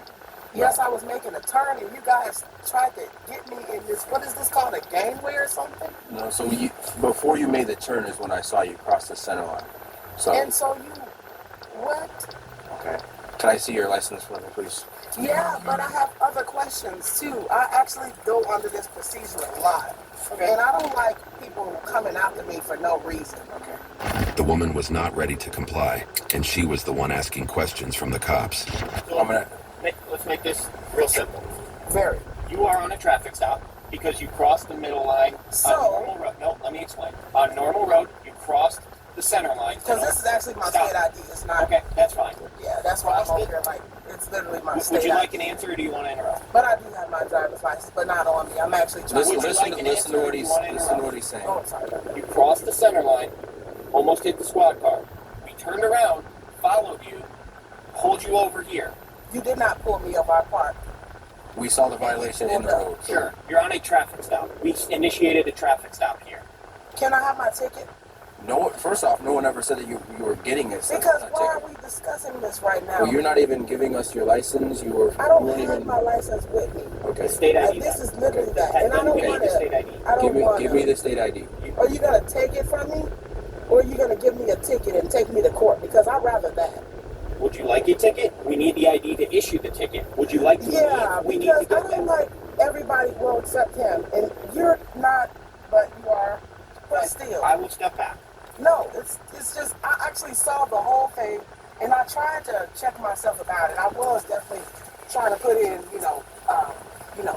Yes, I was making a turn, and you guys tried to get me in this, what is this called, a gangway or something? No, so before you made the turn is when I saw you cross the center line. So. And so you, what? Okay. Can I see your license for me, please? Yeah, but I have other questions too. I actually go under this procedure a lot. Okay. And I don't like people coming after me for no reason. Okay. The woman was not ready to comply, and she was the one asking questions from the cops. So let's make this real simple. Very. You are on a traffic stop because you crossed the middle line on normal road. No, let me explain. On normal road, you crossed the center line. Because this is actually my state ID. It's not. Okay, that's fine. Yeah, that's why I'm over here. Like, it's literally my state ID. Would you like an answer, or do you want to interrupt? But I do have my driver's license, but not on me. I'm actually trying to listen to what he's saying. Oh, sorry. You crossed the center line, almost hit the squad car. We turned around, followed you, pulled you over here. You did not pull me over our park. We saw the violation in the road. Sure. You're on a traffic stop. We initiated a traffic stop here. Can I have my ticket? No. First off, no one ever said that you were getting it. Because why are we discussing this right now? Well, you're not even giving us your license. I don't have my license with me. Okay. State ID. And this is literally that. And I don't want to. Give me the state ID. Are you going to take it from me? Or are you going to give me a ticket and take me to court? Because I'd rather that. Would you like a ticket? We need the ID to issue the ticket. Would you like to Yeah, leave? because I don't like everybody, well, except him. And you're not, but you are. But still. I will step back. No, it's just, I actually saw the whole thing, and I tried to check myself about it. I was definitely trying to put in,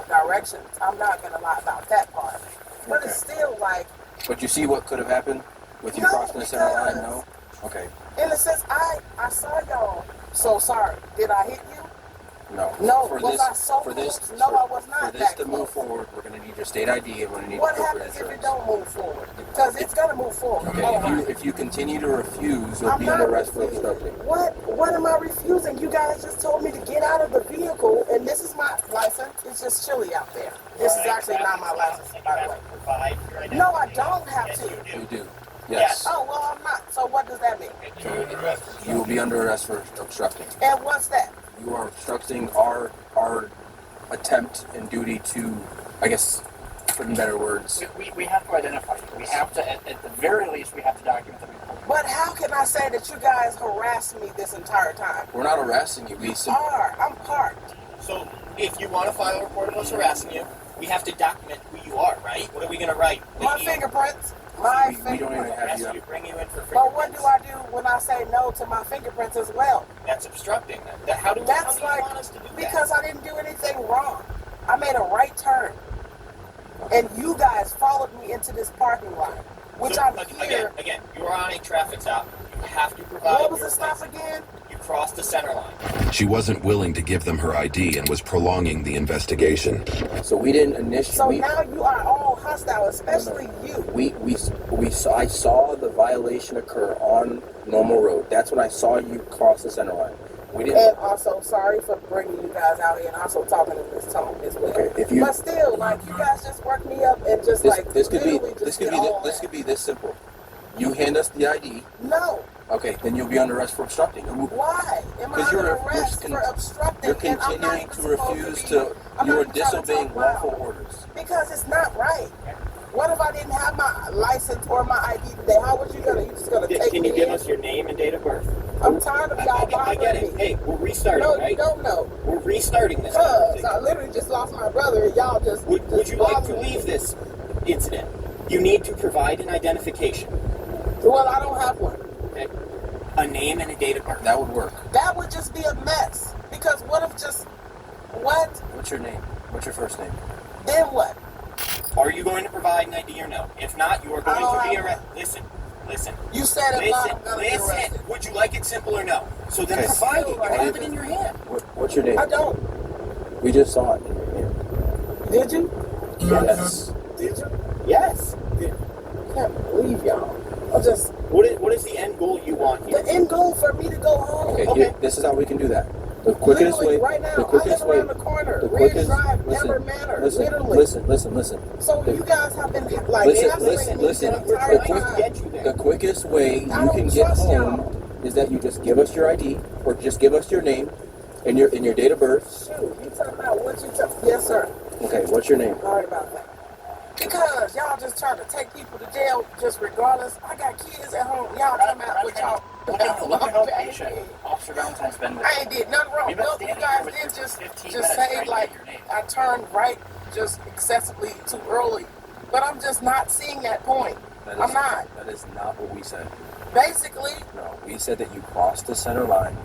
directions. I'm not going to lie about that part. But it's still like... But you see what could have happened with you crossing the center line? No? Okay. In a sense, I saw y'all. So sorry. Did I hit you? No. No. For Was this, I so for this, close? No, I was not For this that to close. move forward, we're going to need your state ID and we're going to need What proof of happens if it insurance. don't move forward? Because it's going to move forward. Okay, if you continue to refuse, you'll be under arrest for obstructing. What am I refusing? You guys just told me to get out of the vehicle, and this is my license. It's just chilly out there. This is actually not my license, by the way. No, I don't have to. You do. Yes. Oh, well, I'm not. So what does that mean? You will be under arrest for obstructing. And what's that? You are obstructing our attempt and duty to, I guess, put in better words. We have to identify you. We have to, at the very least, we have to document that we pulled you. But how can I say that you guys harassed me this entire time? We're not harassing you. You are. I'm parked. So if you want to file a report of us harassing you, we have to document who you are, right? What are we going to write? My fingerprints. We don't even have you. Bring you in for fingerprints. But what do I do when I say no to my fingerprints as well? That's obstructing. How do you want us to do that? Because I didn't do anything wrong. I made a right turn. And you guys followed me into this parking lot, which I'm here. Again, you're on a traffic stop. You have to provide. What was the stop again? You crossed the center line. She wasn't willing to give them her ID and was prolonging the investigation. So we didn't initiate. So now you are all hostile, especially you. I saw the violation occur on normal road. That's when I saw you cross the center line. We didn't. And also, sorry for bringing you guys out here and also talking in this tone as well. Okay, but still, like, you guys just worked me up and just this could be this simple. You hand us the ID. No. Okay, then you'll be under arrest for obstructing. Why? Am I under arrest for obstructing? You're continuing to refuse to. You're disobeying lawful orders. Because it's not right. What if I didn't have my license or my ID today? How was you just gonna take me? Can you give us your name and date of birth? I'm tired of y'all bothering me. I get it. Hey, we're restarting, no, right? You don't know. We're restarting this. Because I literally just lost my brother and y'all just... Would you like to leave this incident? You need to provide an identification. Well, I don't have one. Okay. A name and a date of birth. That would work. That would just be a mess. Because what if just... What? What's your name? What's your first name? Then what? Are you going to provide an ID or no? If not, you are going to be arrested. Listen. You said it. Listen. Would you like it simple or no? So then provide it. You have it in your hand. What's your name? I don't. We just saw it in your hand. Did you? Yes. Did you? Yes. I can't believe y'all. What is the end goal you want here? The end goal for me to go home. Okay. Here, this is how we can do that. The quickest way. Right now, the quickest I live way. around the corner. The quickest. Drive, Denver Manor. Literally. Listen. So you guys have been like listen. The quickest way you can get home is that you just give us your ID or just give us your name and your date of birth. Shoot, you talking about what you talking? Yes, sir. Okay, what's your name? Sorry about that. Because y'all just trying to take people to jail just regardless. I got kids at home. Y'all talking about what y'all. Look at the patient. Officer Valentine's been with I ain't did nothing wrong. Look, you guys did just say like I turned right just excessively too early. But I'm just not seeing that point. I'm not. That is not what we said. Basically. No, we said that you crossed the center line.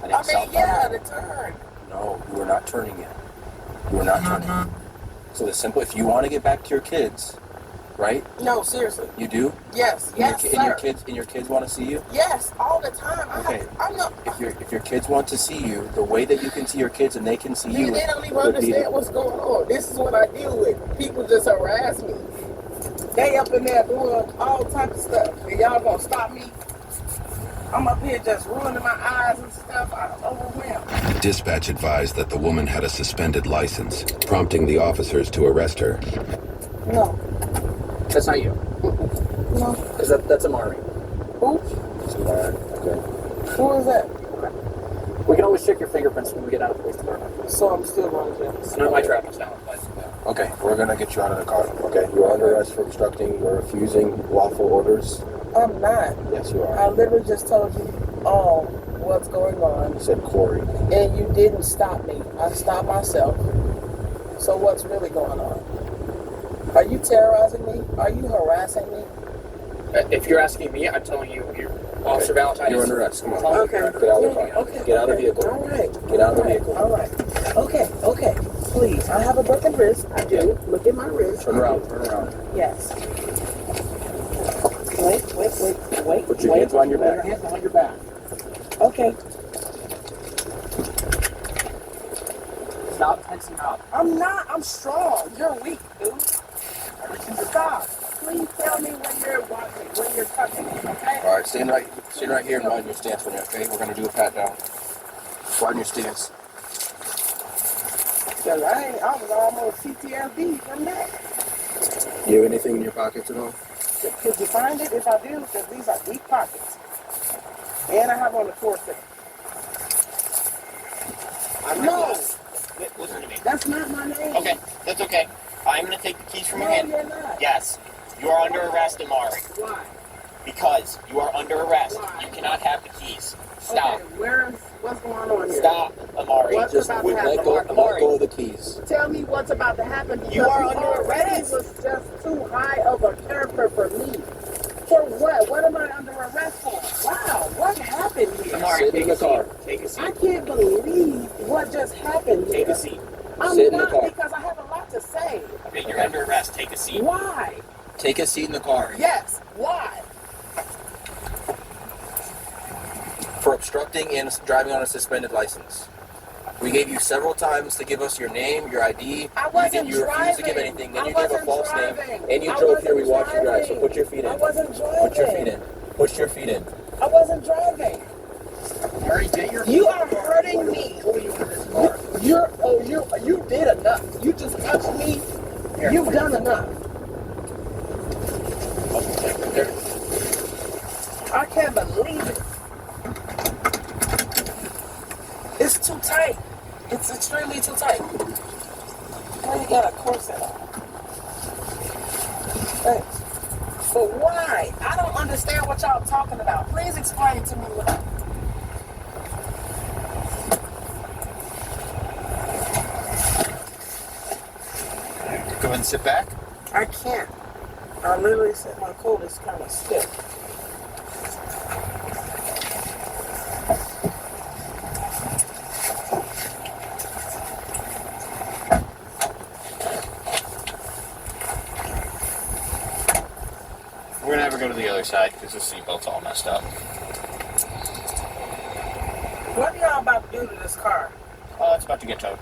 And I mean, yeah, the turn. No, you were not turning yet. You were not turning. So the simple, if you want to get back to your kids, right? No, seriously. You do? Yes, yes, and sir. your kids want to see you? Yes, all the time. Okay. I'm not. If your kids want to see you, the way that you can see your kids and they can see you. They don't even understand what's going on. This is what I deal with. People just harass me. They up in there doing all types of stuff. And y'all gonna stop me? I'm up here just ruining my eyes and stuff. I'm overwhelmed. Dispatch advised that the woman had a suspended license, prompting the officers to arrest her. No. That's not you. No. Because that's Amari. Who? It's Amari. Okay. Who is that? We can always check your fingerprints when we get out of the police department. So I'm still going to jail. It's not my traffic stop. Okay, we're gonna get you out of the car. Okay, you're under arrest for obstructing or refusing lawful orders. I'm not. Yes, you are. I literally just told you all what's going on. You said Corey. And you didn't stop me. I stopped myself. So what's really going on? Are you terrorizing me? Are you harassing me? If you're asking me, I'm telling you, Officer Valentine. You're under arrest. Come on. Okay. Get out of the car. Okay. Get out of the vehicle. All right. Get out of the vehicle. All right. Okay. Please. I have a broken wrist. I do. Look at my wrist. Turn around. Turn around. Yes. Wait. Put your hands on your back. Put your hands on your back. Okay. Stop tensing up. I'm not. I'm strong. You're weak, dude. Stop. Please tell me when you're watching, when you're touching me, okay? All right, stand right here and widen your stance for me, okay? We're gonna do a pat down. Widen your stance. Because I was almost PTSD from that. Do you have anything in your pockets at all? Could you find it if I do? Because these are deep pockets. And I have on the corset. No! Listen to me. That's not my name. Okay, that's okay. I'm going to take the keys from your hand. No, you're not. Yes. You are under arrest, Amari. Why? Because you are under arrest. Why? You cannot have the keys. Stop. Okay, what's going on here? Stop, Amari. What's about to happen? Let go of the keys. Tell me what's about to happen. Because You are under already arrest. was just too high of a character for me. For what? What am I under arrest for? Wow, what happened here? Amari, Sit in the car. Take a seat. I can't believe what just happened here. Take a seat. I'm Sit in the not car. because I have a lot to say. Okay, you're under arrest. Take a seat. Why? Take a seat in the car. Yes, why? For obstructing and driving on a suspended license. We gave you several times to give us your name, your ID. I wasn't You refused to give driving. anything. Then I you gave a wasn't false driving. name. And you I drove here. We wasn't watched you drive. So driving. put your feet in. I wasn't driving. Put your feet in. Put your feet in. I wasn't driving. Mary, get your You are hurting me. You did enough. You just touched me. You've done enough. I can't believe it. It's too tight. It's extremely too tight. Why you got a corset on? Thanks. But why? I don't understand what y'all talking about. Please explain to me what. Go ahead and sit back. I can't. I literally said my coat is kind of stiff. We're gonna have her go to the other side because this seatbelt's all messed up. What are y'all about to do to this car? It's about to get towed.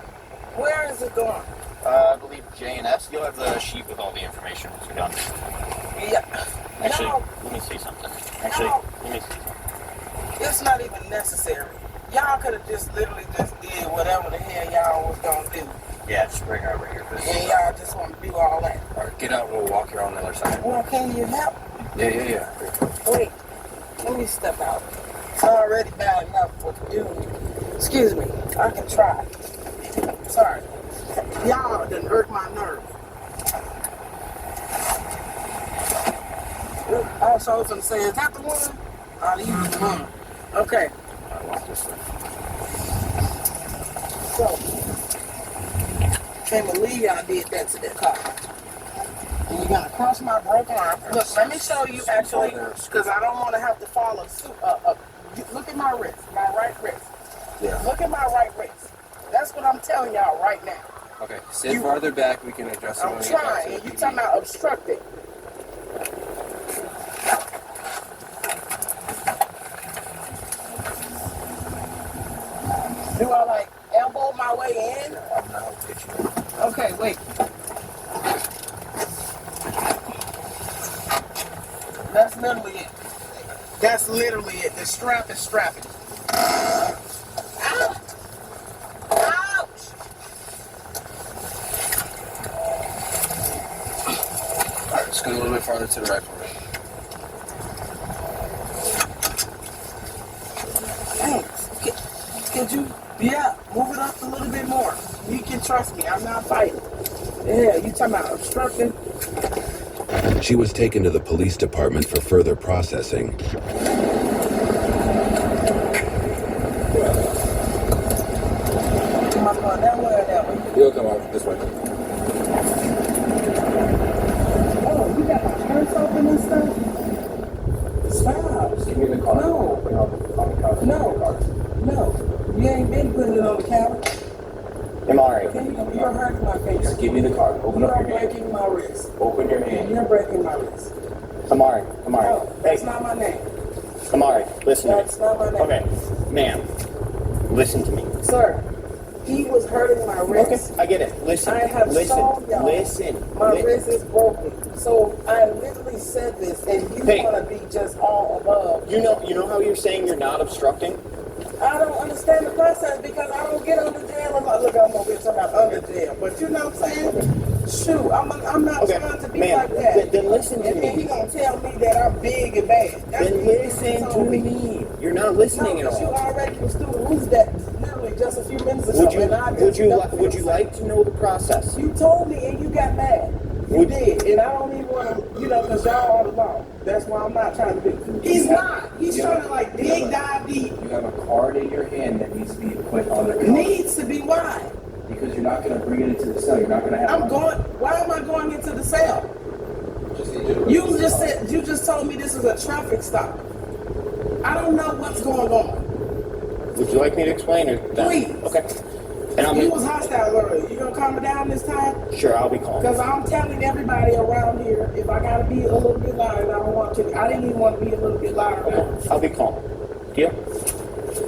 Where is it going? I believe J&S. You'll have the sheet with all the information once you're done. Yeah. Actually, No. let me see something. Actually, No. let me see something. It's not even necessary. Y'all could have just literally just did whatever the hell y'all was gonna do. Yeah, just bring her over here for this. And y'all just want to do all that. All right, get out and we'll walk you on the other side. Well, can you help? Yeah. Wait. Let me step out. It's already bad enough what you do. Excuse me, I can try. Sorry. Y'all done hurt my nerve. Also, I was gonna say, is that the one? Oh, you the one. Okay. So, can't believe y'all did that to that car. And you're gonna cross my broken arm. Look, let me show you actually, because I don't want to have to follow suit. Look at my wrist, my right wrist. Yeah. Look at my right wrist. That's what I'm telling y'all right now. Okay, sit farther back. We can adjust it. I'm trying, and you talking about obstructing. Do I like elbow my way in? Okay, wait. That's literally it. That's literally it. The strap is strapping. Ouch! Ouch! Alright, just go a little bit farther to the right for me. Thanks. Could you, move it up a little bit more. You can trust me. I'm not fighting. Yeah, you talking about obstructing? She was taken to the police department for further processing. Am I going that way or that way? You'll come out this way. Oh, you got my purse open and stuff? Stop. Just give me the car. No. No. You ain't been putting it on the counter. You're hurting my face. Just give me the card. Open up your You're hand. breaking my wrist. Open your hand. You're breaking my wrist. Kamari. No, that's not my name. Kamari, listen That's to me. not my name. Okay, ma'am, listen to me. Sir, he was hurting my wrist. Okay, I get it. Listen. I have listen. shown y'all. Listen. My wrist is broken. So I literally said this, and you want to be just all above. You know how you're saying you're not obstructing? I don't understand the process because I don't get under jail. I'm like, look, I'm over here talking about under jail. But you know what I'm saying? Shoot, I'm not trying to be like that. Then listen to and me. then he gonna tell me that I'm big and bad. That's Then listen to me. You're not listening at all. You already was through the roof that literally just a few minutes ago. Would you like to know the process? You told me and you got mad. You did, and I don't even want to, because y'all all along. That's why I'm not trying to be. He's not. He's trying to like dive deep. You have a card in your hand that needs to be put on the Needs to be why? Because you're not going to bring it into the cell. You're not going to have. Why am I going into the cell? You just told me this is a traffic stop. I don't know what's going on. Would you like me to explain it? Please. Okay. And you was hostile earlier. You gonna calm it down this time? Sure, I'll be calm. Because I'm telling everybody around here, if I gotta be a little bit louder, I don't want to. I didn't even want to be a little bit louder. Okay. I'll be calm. Deal?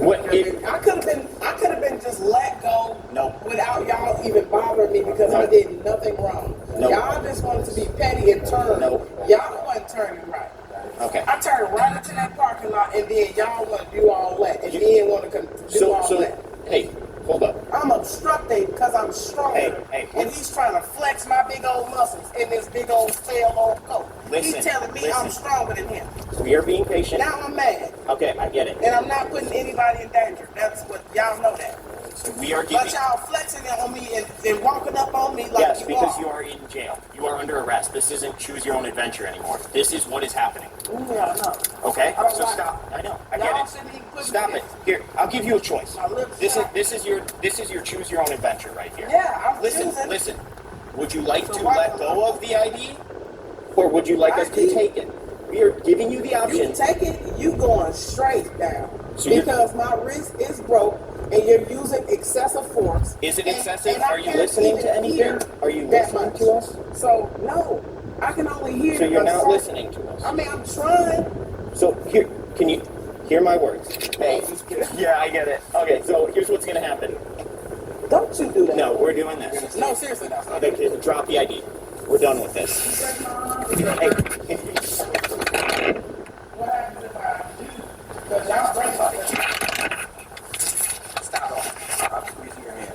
I could have been just let go. Without y'all even bothering me because I did nothing wrong. Y'all just wanted to be petty and turn. Y'all wasn't turning right. Okay. I turned right into that parking lot and then y'all want to do all that and then want to do all that. Hey, hold up. I'm obstructing because I'm stronger. And he's trying to flex my big old muscles in this big old stale old coat. He's telling me I'm stronger than him. We are being patient. Now I'm mad. Okay, I get it. And I'm not putting anybody in danger. That's what y'all know that. So we are giving. But y'all flexing it on me and walking up on me like yes, because you are in jail. You are under arrest. This isn't choose your own adventure anymore. This is what is happening. Yeah, I know. Okay, so stop. I know. I get it. Stop it. Here, I'll give you a choice. This is your choose your own adventure right here. Yeah, I'm Listen. choosing. Listen. Would you like to let go of the ID, or would you like us to take it? We are giving you the option. You take it. You going straight down So because my wrist is broke. And you're using excessive force. Is it excessive? Are you listening to anything? Are you listening to us? So, no. I can only hear. So you're not listening to us? I mean, I'm trying. So here, can you hear my words? Hey. Yeah, I get it. Okay, so here's what's going to happen. Don't you do that. No, we're doing this. No, seriously. Okay, drop the ID. We're done with this. Hey. What happens if I do? Because y'all break something. I'm squeezing your hand.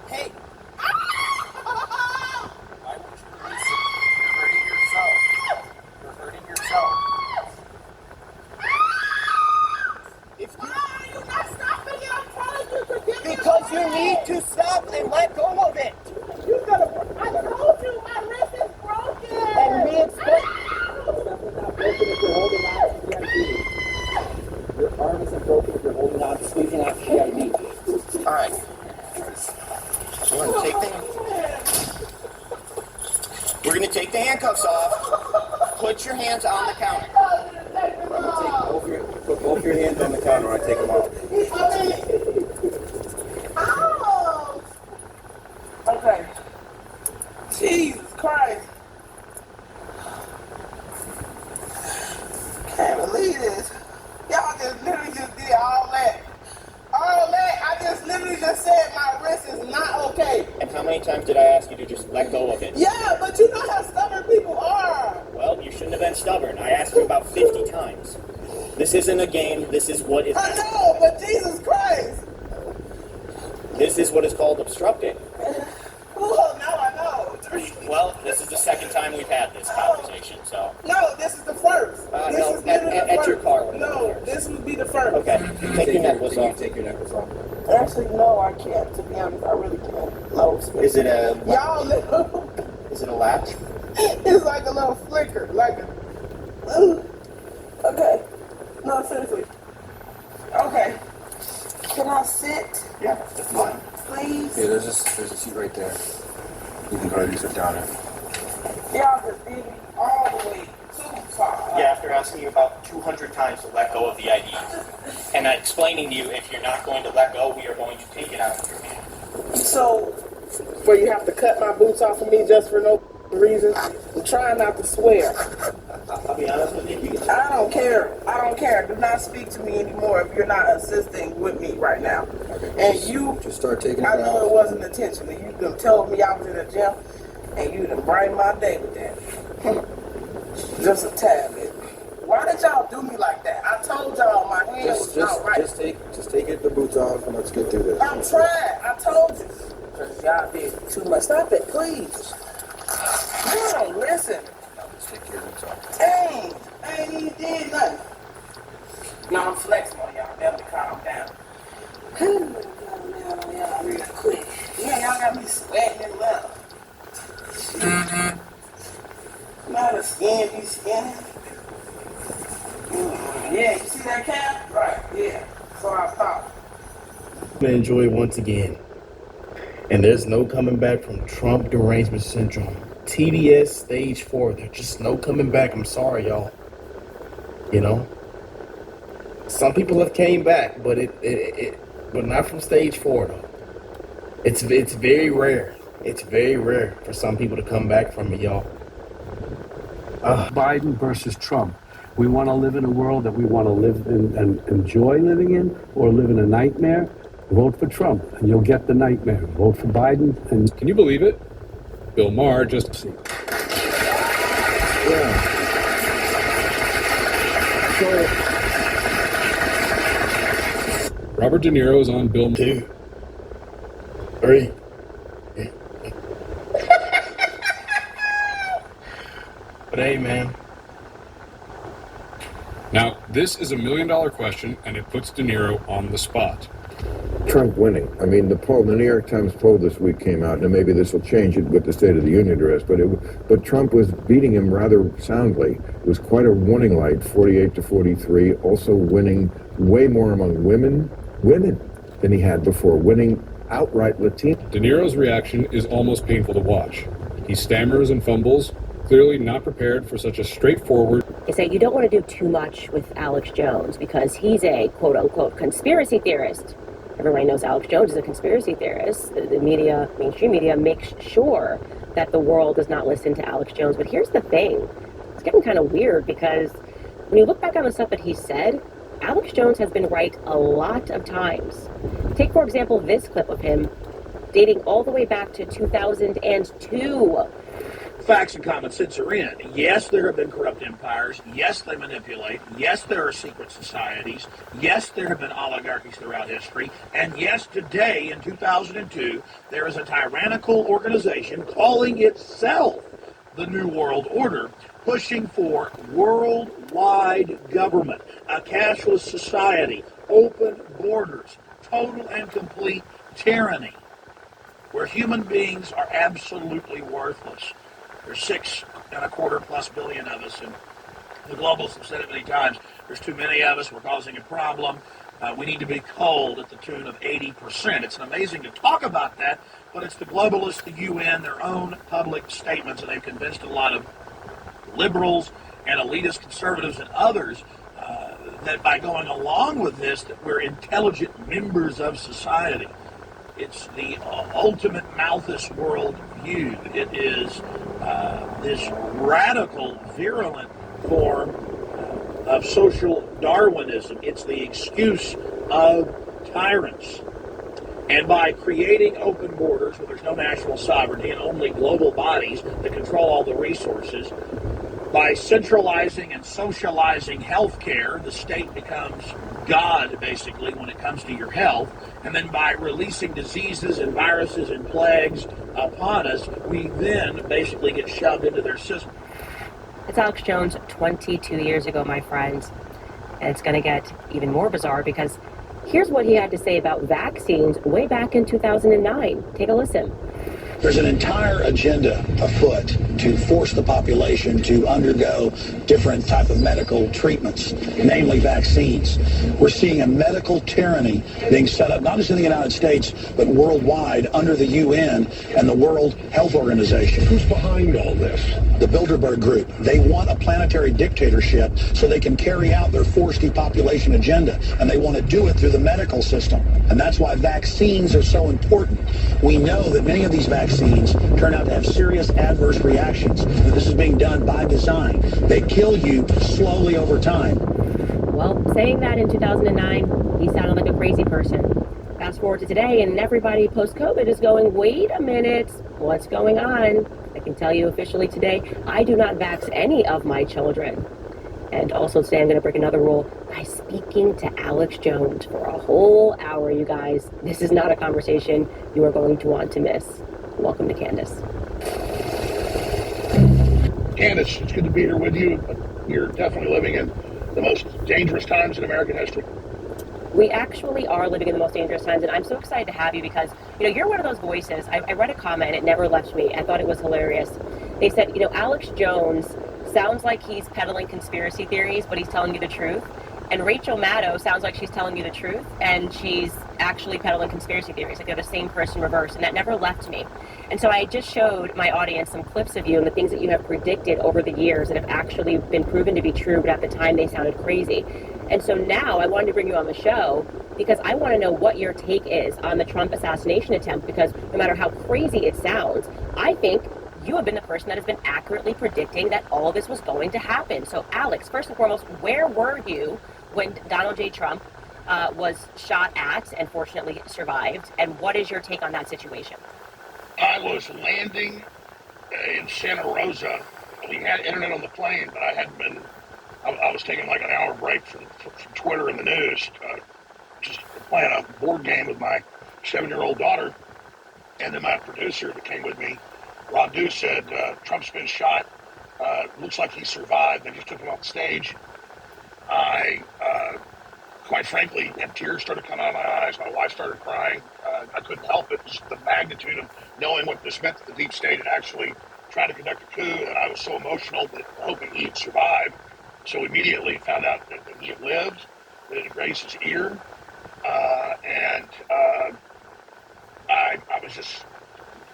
Hey. You need to stop and let go of it. You gotta. I told you my wrist is broken. And me explain. Your arm isn't broken if you're holding on, squeezing out CID. All right. We're gonna take the handcuffs off. Put your hands on the counter. Put both your hands on the counter when I take them off. Ow! Okay. Jesus Christ. Can't believe this. Y'all just literally just did all that. All that. I just literally just said my wrist is not okay. And how many times did I ask you to just let go of it? Yeah, but you know how stubborn people are. Well, you shouldn't have been stubborn. I asked you about 50 times. This isn't a game. This is what is. I know, but Jesus Christ. This is what is called obstructing. Oh, now I know. Well, this is the second time we've had this conversation, so. No, this is the first. This No, is literally the at first. your car. No, this would be the first. Okay, take your necklace off. Take your necklace off. Actually, no, I can't. To be honest, I really can't. No, Is it a? y'all little. Is it a latch? It's like a little flicker, like a. Okay. No, seriously. Okay. Can I sit? Yeah, that's fine. Please. Yeah, there's a seat right there. You can go ahead and sit down there. Y'all just did me all the way too far. Yeah, after asking you about 200 times to let go of the ID, and explaining to you if you're not going to let go, we are going to take it out of your hand. So, where you have to cut my boots off of me just for no reason? I'm trying not to swear. I'll be honest with you. I don't care. I don't care. Do not speak to me anymore if you're not assisting with me right now. And you, just start taking it I know out. it wasn't intentional. You done told me I was in the gym, and you done brightened my day with that. Just a tad bit. Why did y'all do me like that? I told y'all my hand was not right. Just take the boots off and let's get through this. I'm trying. I told you. Because y'all did too much. Stop it, please. You don't listen. Take your boots off. Dang. I ain't even did nothing. No, I'm flexing on y'all. Definitely calm down. Calm down on y'all real quick. Yeah, y'all got me sweating and leather. Now the skin be skinning. Yeah, you see that calf? Right, yeah. So I thought. To enjoy it once again. And there's no coming back from Trump derangement syndrome. TDS stage 4. There's just no coming back. I'm sorry, y'all. You know? Some people have came back, but but not from stage 4 though. It's very rare. It's very rare for some people to come back from it, y'all. Biden versus Trump. We want to live in a world that we want to live in and enjoy living in, or live in a nightmare. Vote for Trump, and you'll get the nightmare. Vote for Biden, and can you believe it? Bill Maher just. Yeah. Robert De Niro's on Bill. 2, 3. But hey, man. Now, this is $1 million question, and it puts De Niro on the spot. Trump winning. I mean, the New York Times poll this week came out, and maybe this will change it with the State of the Union address, but Trump was beating him rather soundly. It was quite a warning light, 48-43, also winning way more among women than he had before, winning outright Latino. De Niro's reaction is almost painful to watch. He stammers and fumbles, clearly not prepared for such a straightforward. They say you don't want to do too much with Alex Jones because he's a quote-unquote conspiracy theorist. Everybody knows Alex Jones is a conspiracy theorist. The media, mainstream media, makes sure that the world does not listen to Alex Jones. But here's the thing. It's getting kind of weird because when you look back on the stuff that he said, Alex Jones has been right a lot of times. Take, for example, this clip of him dating all the way back to 2002. Facts and common sense are in. Yes, there have been corrupt empires. Yes, they manipulate. Yes, there are secret societies. Yes, there have been oligarchies throughout history. And yes, today, in 2002, there is a tyrannical organization calling itself the New World Order, pushing for worldwide government, a cashless society, open borders, total and complete tyranny, where human beings are absolutely worthless. There's 6.25+ billion of us, and the globalists have said it many times. There's too many of us. We're causing a problem. We need to be culled at the tune of 80%. It's amazing to talk about that, but it's the globalists, the UN, their own public statements, and they've convinced a lot of liberals and elitist conservatives and others that by going along with this, that we're intelligent members of society. It's the ultimate Malthus world view. It is this radical, virulent form of social Darwinism. It's the excuse of tyrants. And by creating open borders where there's no national sovereignty and only global bodies that control all the resources, by centralizing and socializing healthcare, the state becomes God, basically, when it comes to your health. And then by releasing diseases and viruses and plagues upon us, we then basically get shoved into their system. It's Alex Jones 22 years ago, my friends. And it's going to get even more bizarre because here's what he had to say about vaccines way back in 2009. Take a listen. There's an entire agenda afoot to force the population to undergo different type of medical treatments, namely vaccines. We're seeing a medical tyranny being set up, not just in the United States, but worldwide under the UN and the World Health Organization. Who's behind all this? The Bilderberg Group. They want a planetary dictatorship so they can carry out their forced depopulation agenda, and they want to do it through the medical system. And that's why vaccines are so important. We know that many of these vaccines turn out to have serious adverse reactions. And this is being done by design. They kill you slowly over time. Well, saying that in 2009, he sounded like a crazy person. Fast forward to today, and everybody post-COVID is going, wait a minute, what's going on? I can tell you officially today, I do not vax any of my children. And also today I'm going to break another rule by speaking to Alex Jones for a whole hour, you guys. This is not a conversation you are going to want to miss. Welcome to Candace. Candace, it's good to be here with you. You're definitely living in the most dangerous times in American history. We actually are living in the most dangerous times, and I'm so excited to have you because, you're one of those voices. I read a comment, it never left me. I thought it was hilarious. They said, Alex Jones sounds like he's peddling conspiracy theories, but he's telling you the truth. And Rachel Maddow sounds like she's telling you the truth, and she's actually peddling conspiracy theories. Like they're the same person reversed, and that never left me. And so I just showed my audience some clips of you and the things that you have predicted over the years that have actually been proven to be true, but at the time they sounded crazy. And so now I wanted to bring you on the show because I want to know what your take is on the Trump assassination attempt, because no matter how crazy it sounds, I think you have been the person that has been accurately predicting that all this was going to happen. So Alex, first and foremost, where were you when Donald J. Trump was shot at and fortunately survived? And what is your take on that situation? I was landing in Santa Rosa. We had internet on the plane, but I was taking like an hour break from Twitter and the news, just playing a board game with my 7-year-old daughter. And then my producer that came with me, Rob Dew, said, Trump's been shot. Looks like he survived. They just took him off the stage. I, quite frankly, had tears started coming out of my eyes. My wife started crying. I couldn't help it. Just the magnitude of knowing what this meant that the deep state had actually tried to conduct a coup. And I was so emotional that hoping he had survived. So immediately found out that he had lived, that it had grazed his ear. I was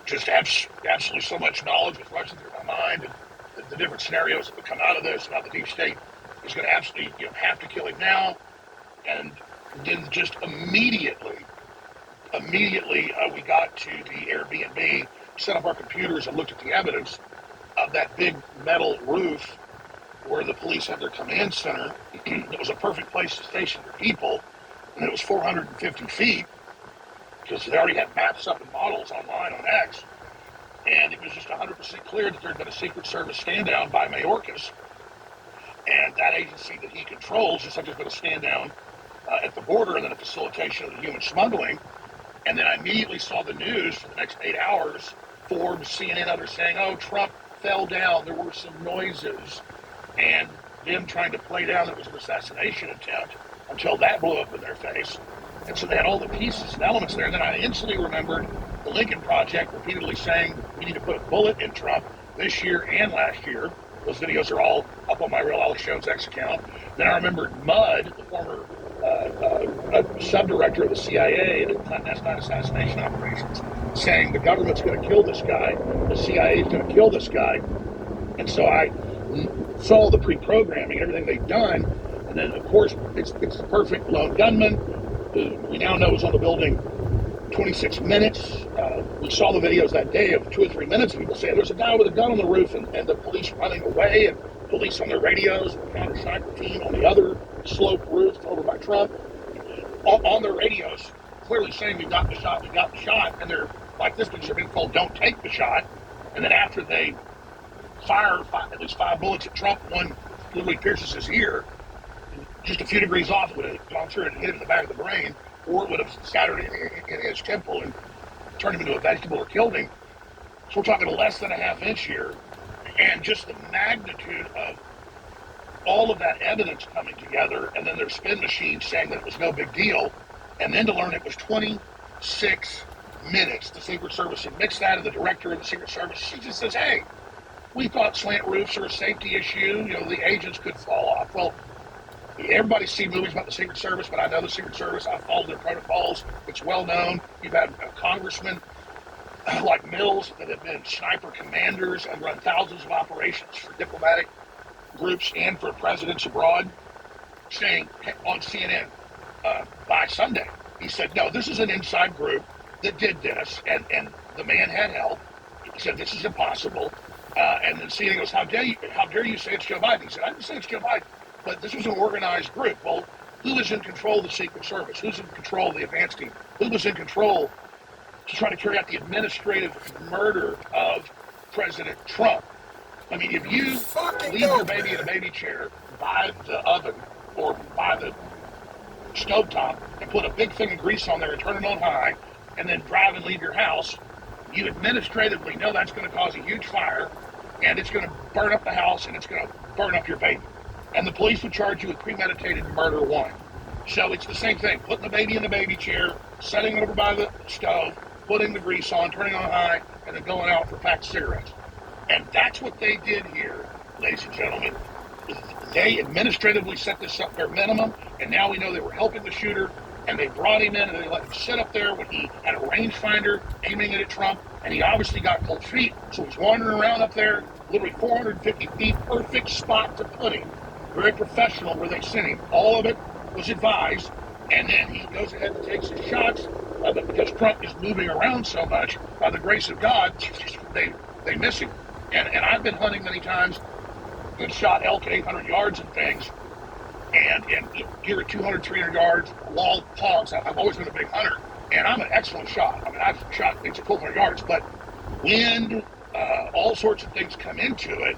just absolutely so much knowledge was rushing through my mind, and the different scenarios that would come out of this, and how the deep state is going to absolutely have to kill him now. And then just immediately we got to the Airbnb, set up our computers, and looked at the evidence of that big metal roof where the police had their command center. It was a perfect place to station their people, and it was 450 feet, because they already had maps up and models online on X, and it was just 100% clear that there had been a Secret Service stand-down by Mayorkas, and that agency that he controls, just like there's been a stand-down at the border, and then a facilitation of the human smuggling. And then I immediately saw the news for the next 8 hours, Forbes, CNN, others saying, oh, Trump fell down, there were some noises, and them trying to play down that it was an assassination attempt until that blew up in their face. And so they had all the pieces and elements there. And then I instantly remembered the Lincoln Project repeatedly saying we need to put a bullet in Trump this year and last year. Those videos are all up on my Real Alex Jones X account. Then I remembered Mudd, the former sub-director of the CIA in the Clinton S9 assassination operations, saying the government's going to kill this guy, the CIA is going to kill this guy. And so I saw the pre-programming, everything they've done, and then of course it's the perfect lone gunman. We now know was on the building 26 minutes. We saw the videos that day of 2 or 3 minutes of people saying there's a guy with a gun on the roof, and the police running away, and police on their radios, and the counter-sniper team on the other slope roof over by Trump, on their radios, clearly saying we got the shot, and they're like, this picture being told, don't take the shot. And then after they fire at least 5 bullets at Trump, one literally pierces his ear, just a few degrees off, I'm sure it hit him in the back of the brain, or it would have scattered in his temple and turned him into a vegetable or killed him. So we're talking less than a half inch here, and just the magnitude of all of that evidence coming together, and then their spin machine saying that it was no big deal, and then to learn it was 26 minutes. The Secret Service had mixed that, and the director of the Secret Service, she just says, hey, we thought slant roofs are a safety issue, the agents could fall off. Well, everybody's seen movies about the Secret Service, but I know the Secret Service. I followed their protocols. It's well known. You've had congressmen like Mills that have been sniper commanders and run thousands of operations for diplomatic groups and for presidents abroad, saying on CNN by Sunday, he said, no, this is an inside group that did this, and the man had help. He said, this is impossible. And then CNN goes, how dare you say it's Joe Biden? He said, I didn't say it's Joe Biden, but this was an organized group. Well, who is in control of the Secret Service? Who's in control of the advance team? Who was in control to try to carry out the administrative murder of President Trump? I mean, if you leave your baby in a baby chair by the oven or by the stovetop and put a big thing of grease on there and turn it on high and then drive and leave your house, you administratively know that's going to cause a huge fire, and it's going to burn up the house, and it's going to burn up your baby. And the police would charge you with premeditated murder 1. So it's the same thing. Putting the baby in the baby chair, setting it over by the stove, putting the grease on, turning it on high, and then going out for packed cigarettes. And that's what they did here, ladies and gentlemen. They administratively set this up their minimum, and now we know they were helping the shooter, and they brought him in, and they let him sit up there when he had a rangefinder aiming it at Trump, and he obviously got cold feet, so he's wandering around up there, literally 450 feet, perfect spot to put him. Very professional where they sent him. All of it was advised, and then he goes ahead and takes his shots, but because Trump is moving around so much, by the grace of God, they miss him. And I've been hunting many times, good shot elk at 800 yards and things, and here at 200, 300 yards, long hogs. I've always been a big hunter, and I'm an excellent shot. I mean, I've shot things at 1,200 yards, but wind, all sorts of things come into it,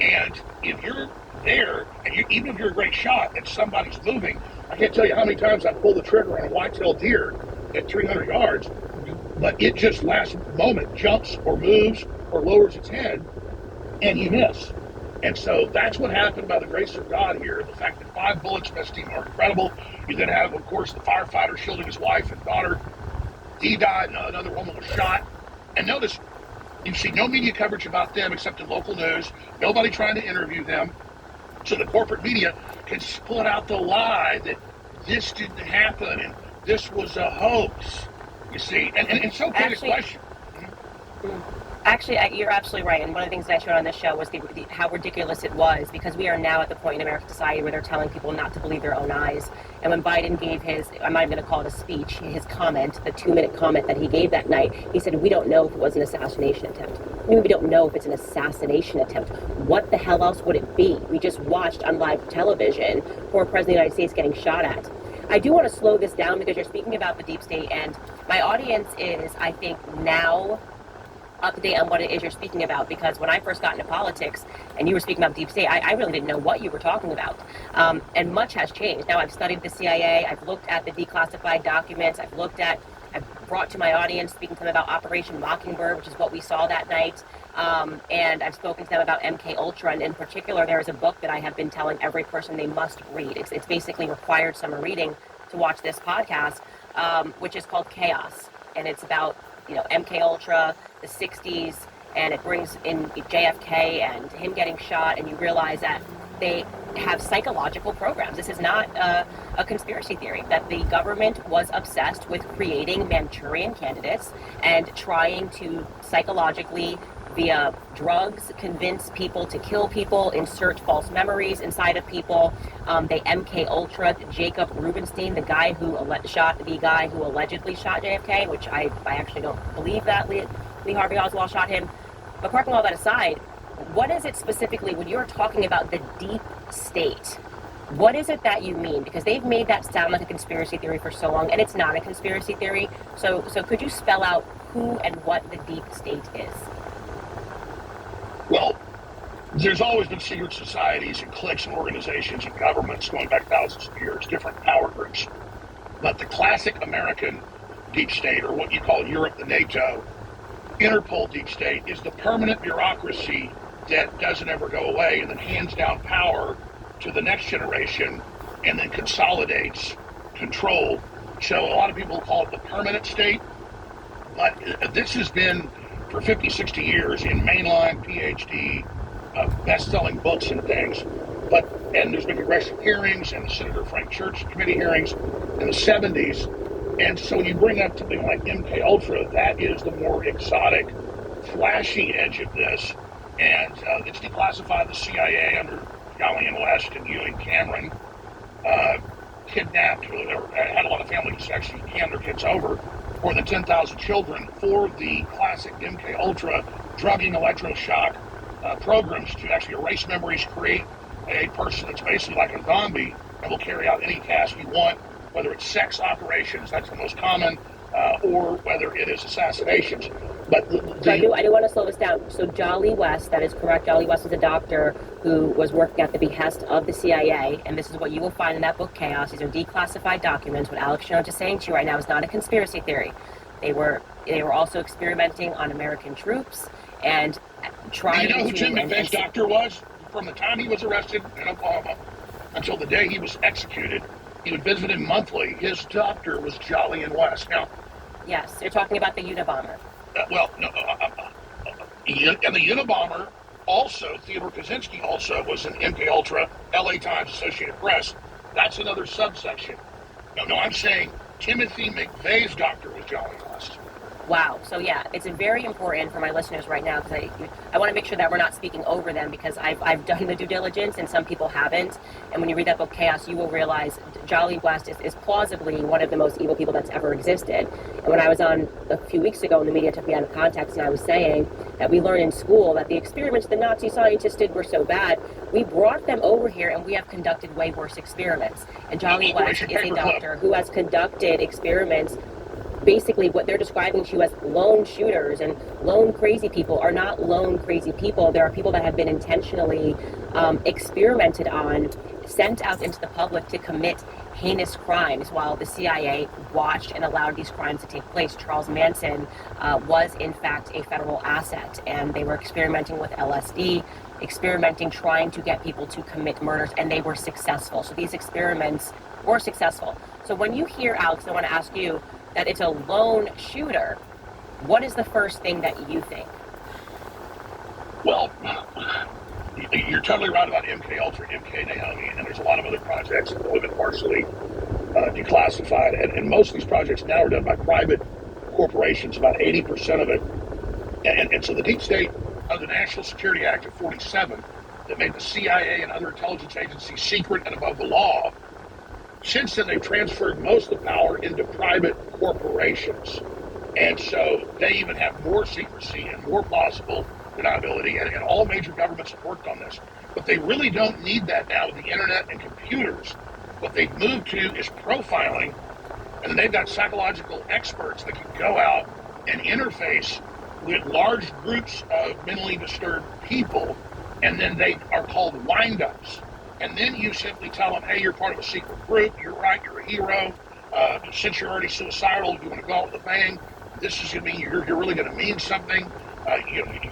and if you're there, and even if you're a great shot and somebody's moving, I can't tell you how many times I've pulled the trigger on a white-tailed deer at 300 yards, but it just last moment jumps or moves or lowers its head, and you miss. And so that's what happened by the grace of God here. The fact that 5 bullets missed him are incredible. You then have, of course, the firefighter shielding his wife and daughter. He died, another woman was shot. And notice, you see no media coverage about them except in local news. Nobody trying to interview them. So the corporate media can split out the lie that this didn't happen and this was a hoax. You see, and it's okay to question. Actually, you're absolutely right. And one of the things that I showed on this show was how ridiculous it was, because we are now at the point in American society where they're telling people not to believe their own eyes. And when Biden gave his, I'm not even going to call it a speech, his comment, the 2-minute comment that he gave that night, he said, we don't know if it was an assassination attempt. We don't know if it's an assassination attempt. What the hell else would it be? We just watched on live television former President of the United States getting shot at. I do want to slow this down because you're speaking about the deep state, and my audience is, I think, now up to date on what it is you're speaking about, because when I first got into politics and you were speaking about deep state, I really didn't know what you were talking about. And much has changed. Now I've studied the CIA, I've looked at the declassified documents, I've brought to my audience, speaking to them about Operation Mockingbird, which is what we saw that night. And I've spoken to them about MK Ultra, and in particular, there is a book that I have been telling every person they must read. It's basically required summer reading to watch this podcast. which is called Chaos, and it's about MK Ultra, the '60s, and it brings in JFK and him getting shot, and you realize that they have psychological programs. This is not a conspiracy theory, that the government was obsessed with creating Manchurian candidates and trying to psychologically, via drugs, convince people to kill people, insert false memories inside of people. They MK Ultra Jacob Rubenstein, the guy who allegedly shot JFK, which I actually don't believe that Lee Harvey Oswald shot him. But parking all that aside, what is it specifically when you're talking about the deep state? What is it that you mean? Because they've made that sound like a conspiracy theory for so long, and it's not a conspiracy theory. So could you spell out who and what the deep state is? Well, there's always been secret societies and cliques and organizations and governments going back thousands of years, different power groups. But the classic American deep state, or what you call Europe, the NATO, Interpol deep state, is the permanent bureaucracy that doesn't ever go away and then hands down power to the next generation and then consolidates control. So a lot of people call it the permanent state, but this has been for 50, 60 years in mainline PhD, best-selling books and things. And there's been congressional hearings and the Senator Frank Church committee hearings in the 70s. And so when you bring up something like MK Ultra, that is the more exotic, flashy edge of this. And it's declassified. The CIA under Gallion West and Ewing Cameron kidnapped, or had a lot of families actually hand their kids over, more than 10,000 children for the classic MK Ultra drugging electroshock programs to actually erase memories, create a person that's basically like a zombie and will carry out any task you want, whether it's sex operations, that's the most common, or whether it is assassinations. But I do want to slow this down. So Jolly West, that is correct. Jolly West is a doctor who was working at the behest of the CIA, and this is what you will find in that book, Chaos. These are declassified documents. What Alex Jones is saying to you right now is not a conspiracy theory. They were also experimenting on American troops and trying to... You know who Jim McVeigh's doctor was? From the time he was arrested in Oklahoma until the day he was executed, he would visit him monthly. His doctor was Jolly and West. Now, yes, you're talking about the Unabomber. And the Unabomber also, Theodore Kaczynski also was an MK Ultra, LA Times, Associated Press. That's another subsection. No, I'm saying Timothy McVeigh's doctor was Jolly West. Wow. So yeah, it's very important for my listeners right now, because I want to make sure that we're not speaking over them, because I've done the due diligence and some people haven't. And when you read that book, Chaos, you will realize Jolly West is plausibly one of the most evil people that's ever existed. And when I was on a few weeks ago and the media took me out of context, and I was saying that we learned in school that the experiments the Nazi scientists did were so bad, we brought them over here and we have conducted way worse experiments. And Jolly West is a doctor who has conducted experiments. Basically, what they're describing to you as lone shooters and lone crazy people are not lone crazy people. There are people that have been intentionally experimented on, sent out into the public to commit heinous crimes while the CIA watched and allowed these crimes to take place. Charles Manson was, in fact, a federal asset, and they were experimenting with LSD, trying to get people to commit murders, and they were successful. So these experiments were successful. So when you hear, Alex, I want to ask you, that it's a lone shooter, what is the first thing that you think? Well, you're totally right about MK Ultra, MK Naomi, and there's a lot of other projects that have been partially declassified, and most of these projects now are done by private corporations, about 80% of it. And so the deep state of the National Security Act of 47 that made the CIA and other intelligence agencies secret and above the law, since then they've transferred most of the power into private corporations. And so they even have more secrecy and more plausible deniability, and all major governments have worked on this. But they really don't need that now with the internet and computers. What they've moved to is profiling, and then they've got psychological experts that can go out and interface with large groups of mentally disturbed people, and then they are called wind-ups. And then you simply tell them, hey, you're part of a secret group, you're right, you're a hero, since you're already suicidal, you want to go out with a bang, this is going to mean you're really going to mean something,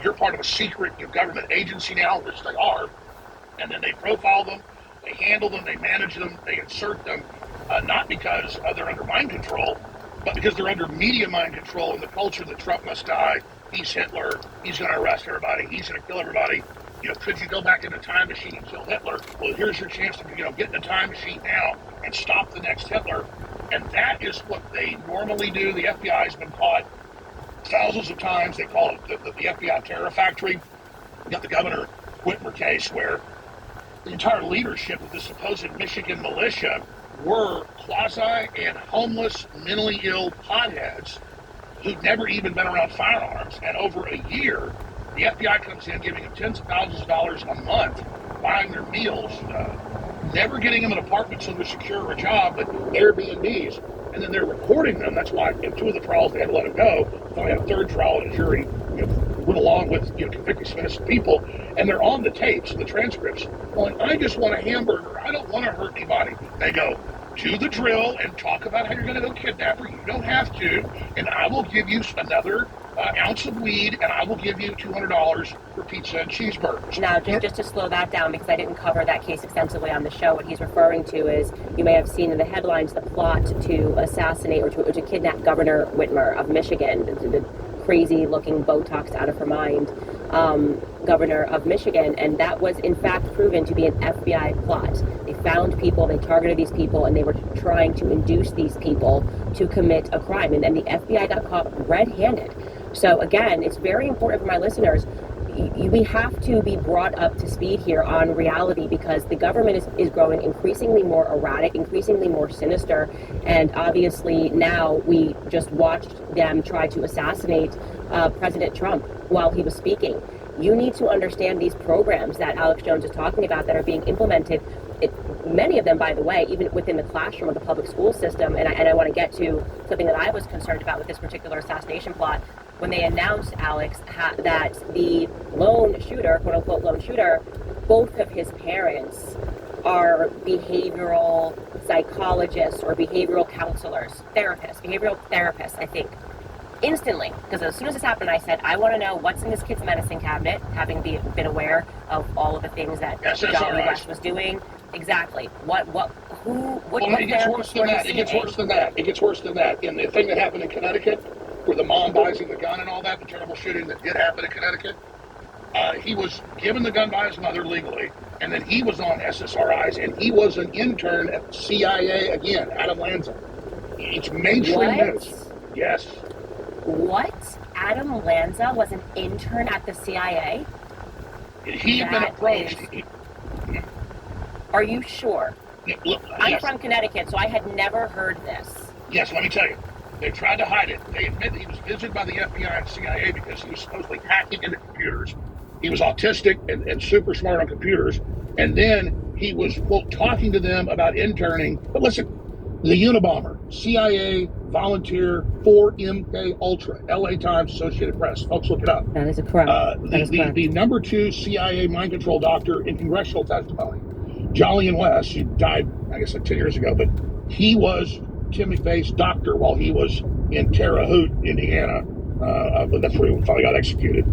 you're part of a secret government agency now, which they are, and then they profile them, they handle them, they manage them, they insert them, not because they're under mind control, but because they're under media mind control and the culture that Trump must die, he's Hitler, he's going to arrest everybody, he's going to kill everybody. Could you go back in the time machine and kill Hitler? Well, here's your chance to, get in the time machine now and stop the next Hitler. And that is what they normally do. The FBI has been caught thousands of times. They call it the FBI terror factory. You got the Governor Whitmer case where the entire leadership of the supposed Michigan militia were quasi and homeless, mentally ill potheads who'd never even been around firearms. And over a year, the FBI comes in giving them tens of thousands of dollars a month, buying their meals, never getting them an apartment so they're secure or a job, but Airbnbs. And then they're recording them. That's why in two of the trials they had to let them go. Finally had a third trial and a jury went along with convicting some innocent people. And they're on the tapes, the transcripts, going, I just want a hamburger. I don't want to hurt anybody. They go, do the drill and talk about how you're going to go kidnap her. You don't have to. And I will give you another ounce of weed, and I will give you $200 for pizza and cheeseburgers. Now, just to slow that down, because I didn't cover that case extensively on the show, what he's referring to is, you may have seen in the headlines, the plot to assassinate or to kidnap Governor Whitmer of Michigan, the crazy-looking Botox out of her mind governor of Michigan, and that was in fact proven to be an FBI plot. They found people, they targeted these people, and they were trying to induce these people to commit a crime, and the FBI got caught red-handed. So again, it's very important for my listeners, we have to be brought up to speed here on reality, because the government is growing increasingly more erratic, increasingly more sinister, and obviously now we just watched them try to assassinate President Trump while he was speaking. You need to understand these programs that Alex Jones is talking about that are being implemented, many of them, by the way, even within the classroom of the public school system, and I want to get to something that I was concerned about with this particular assassination plot. When they announced, Alex, that the lone shooter, quote-unquote lone shooter, both of his parents are behavioral psychologists or behavioral counselors, behavioral therapists, I think. Instantly, because as soon as this happened, I said, I want to know what's in this kid's medicine cabinet, having been aware of all of the things that Johnny West was doing. Exactly. What it gets worse than that. It gets worse than that. It gets worse than that. In the thing that happened in Connecticut, where the mom buys him the gun and all that, the terrible shooting that did happen in Connecticut, he was given the gun by his mother legally, and then he was on SSRIs, and he was an intern at the CIA again, Adam Lanza. It's mainstream news. Yes. What? Adam Lanza was an intern at the CIA? He had been approached. Are you sure? Look, I'm from Connecticut, so I had never heard this. Yes, let me tell you. They tried to hide it. They admit that he was visited by the FBI and CIA because he was supposedly hacking into computers. He was autistic and super smart on computers. And then he was, quote, talking to them about interning. But listen, the Unabomber, CIA volunteer for MK Ultra, LA Times, Associated Press. Folks, look it up. That is correct. The number 2 CIA mind control doctor in congressional testimony, Jolly and West, who died, I guess, like 10 years ago, but he was Tim McVeigh's doctor while he was in Terre Haute, Indiana. But that's where he finally got executed.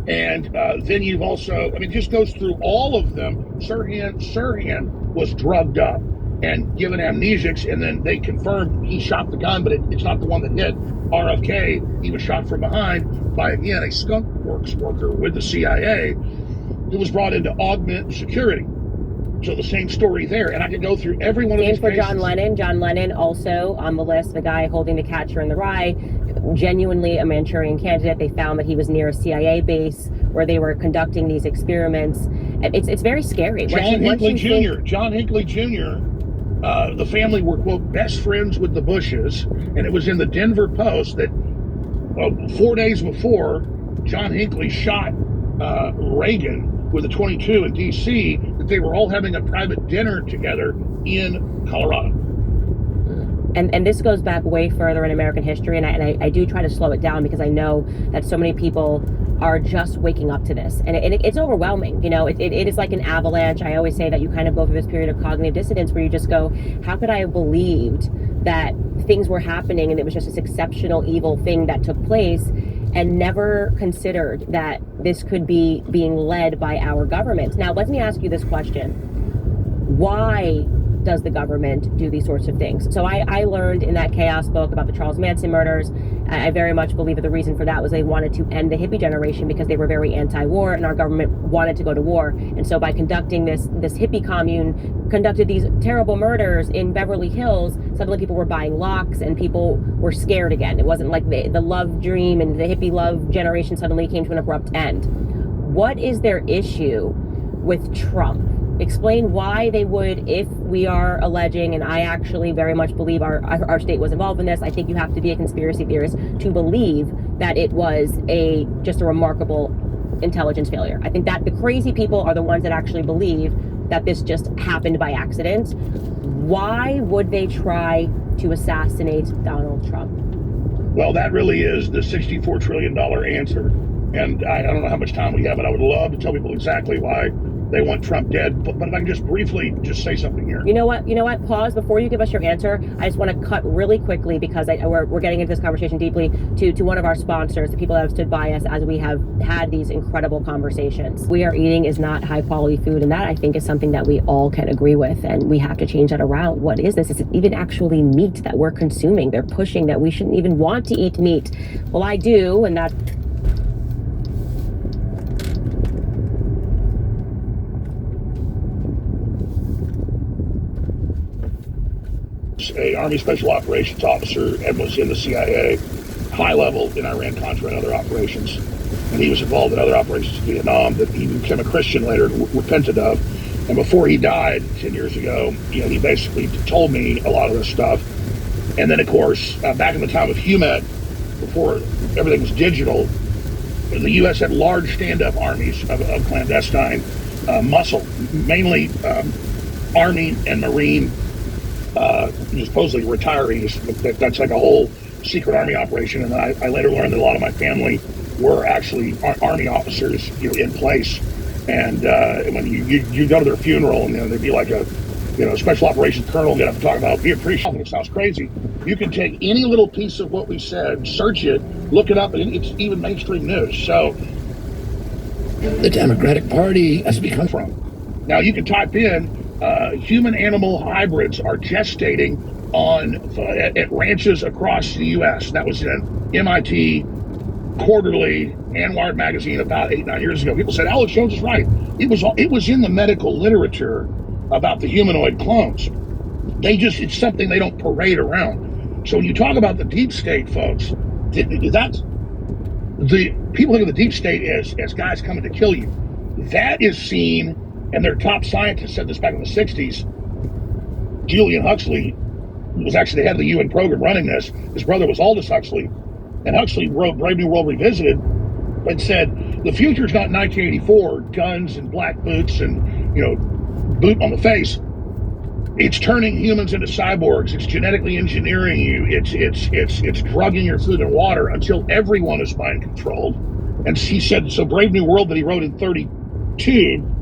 And then you've also, I mean, it just goes through all of them. Sirhan was drugged up and given amnesics, and then they confirmed he shot the gun, but it's not the one that hit RFK. He was shot from behind by, again, a skunk works worker with the CIA who was brought in to augment security. So the same story there, and I could go through every one of these cases. John Lennon. John Lennon also on the list, the guy holding the Catcher in the Rye, genuinely a Manchurian candidate. They found that he was near a CIA base where they were conducting these experiments. It's very scary. John Hinckley Jr., the family were, quote, best friends with the Bushes, and it was in the Denver Post that 4 days before John Hinckley shot Reagan with a .22 in D.C., that they were all having a private dinner together in Colorado. And this goes back way further in American history, and I do try to slow it down because I know that so many people are just waking up to this. And it's overwhelming. You know, it is like an avalanche. I always say that you kind of go through this period of cognitive dissonance where you just go, how could I have believed that things were happening and it was just this exceptional evil thing that took place, and never considered that this could be being led by our government. Now, let me ask you this question. Why does the government do these sorts of things? So I learned in that Chaos book about the Charles Manson murders. I very much believe that the reason for that was they wanted to end the hippie generation because they were very anti-war, and our government wanted to go to war. And so by conducting this hippie commune, conducted these terrible murders in Beverly Hills, suddenly people were buying locks and people were scared again. It wasn't like the love dream and the hippie love generation suddenly came to an abrupt end. What is their issue with Trump? Explain why they would, if we are alleging, and I actually very much believe our state was involved in this. I think you have to be a conspiracy theorist to believe that it was just a remarkable intelligence failure. I think that the crazy people are the ones that actually believe that this just happened by accident. Why would they try to assassinate Donald Trump? Well, that really is the $64 trillion answer. And I don't know how much time we have, but I would love to tell people exactly why they want Trump dead. But if I can just briefly say something here. You know what? Pause before you give us your answer. I just want to cut really quickly because we're getting into this conversation deeply to one of our sponsors, the people that have stood by us as we have had these incredible conversations. We are eating is not high quality food, and that I think is something that we all can agree with, and we have to change that around. What is this? Is it even actually meat that we're consuming? They're pushing that we shouldn't even want to eat meat. Well, I do, and that. A Army Special Operations officer and was in the CIA, high level in Iran-Contra and other operations. And he was involved in other operations in Vietnam that he became a Christian later, repented of. And before he died 10 years ago, he basically told me a lot of this stuff. And then, of course, back in the time of HUMET, before everything was digital, the U.S. had large stand-up armies of clandestine muscle, mainly Army and Marine, supposedly retirees. That's like a whole secret Army operation. And I later learned that a lot of my family were actually Army officers in place. And when you go to their funeral, and there'd be like a special operations colonel get up and talk about, be appreciative. It sounds crazy. You can take any little piece of what we said, search it, look it up, and it's even mainstream news. So the Democratic Party has become from. Now you can type in human-animal hybrids are gestating at ranches across the U.S. That was in MIT Quarterly and Wired magazine about 8-9 years ago. People said Alex Jones is right. It was in the medical literature about the humanoid clones. It's something they don't parade around. So when you talk about the deep state, folks, that's the people think of the deep state as guys coming to kill you. That is seen. And their top scientist said this back in the 60s. Julian Huxley was actually the head of the UN program running this. His brother was Aldous Huxley. And Huxley wrote Brave New World Revisited and said, the future is not 1984, guns and black boots and, boot on the face. It's turning humans into cyborgs. It's genetically engineering you. It's drugging your food and water until everyone is mind controlled. And he said, so Brave New World that he wrote in 32,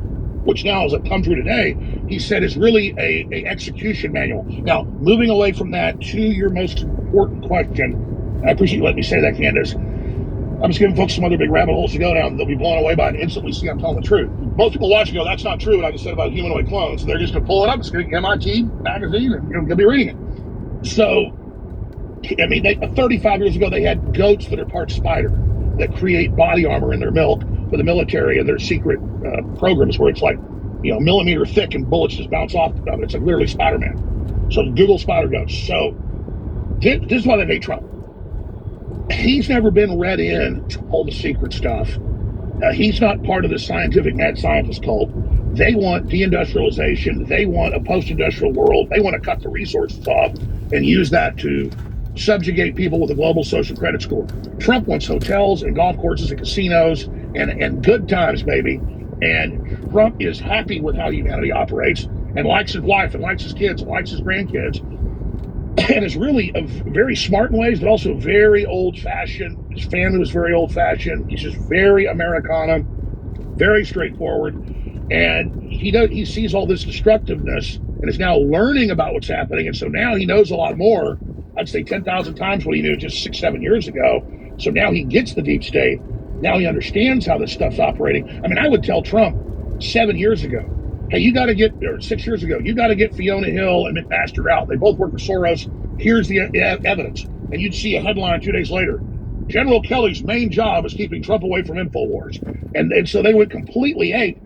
which now has come true today, he said is really a execution manual. Now, moving away from that to your most important question, and I appreciate you letting me say that, Candace. I'm just giving folks some other big rabbit holes to go down. They'll be blown away by it and instantly see I'm telling the truth. Most people watch and go, that's not true what I just said about humanoid clones. So they're just going to pull it up. It's going to MIT magazine, and you'll be reading it. So, 35 years ago, they had goats that are part spider that create body armor in their milk for the military and their secret programs where it's like, millimeter thick and bullets just bounce off of it. It's like literally Spider-Man. So Google spider goats. So this is why they hate Trump. He's never been read in to all the secret stuff. He's not part of the scientific mad scientist cult. They want deindustrialization. They want a post-industrial world. They want to cut the resources off and use that to subjugate people with a global social credit score. Trump wants hotels and golf courses and casinos and good times, baby. And Trump is happy with how humanity operates and likes his wife and likes his kids and likes his grandkids. And is really a very smart in ways, but also very old-fashioned. His family was very old-fashioned. He's just very Americana, very straightforward. And he sees all this destructiveness and is now learning about what's happening. And so now he knows a lot more. I'd say 10,000 times what he knew just 6-7 years ago. So now he gets the deep state. Now he understands how this stuff's operating. I would tell Trump 7 years ago, Hey, you got to get, or 6 years ago, you got to get Fiona Hill and McMaster out. They both work for Soros. Here's the evidence. And you'd see a headline 2 days later. General Kelly's main job is keeping Trump away from InfoWars. And so they went completely ape.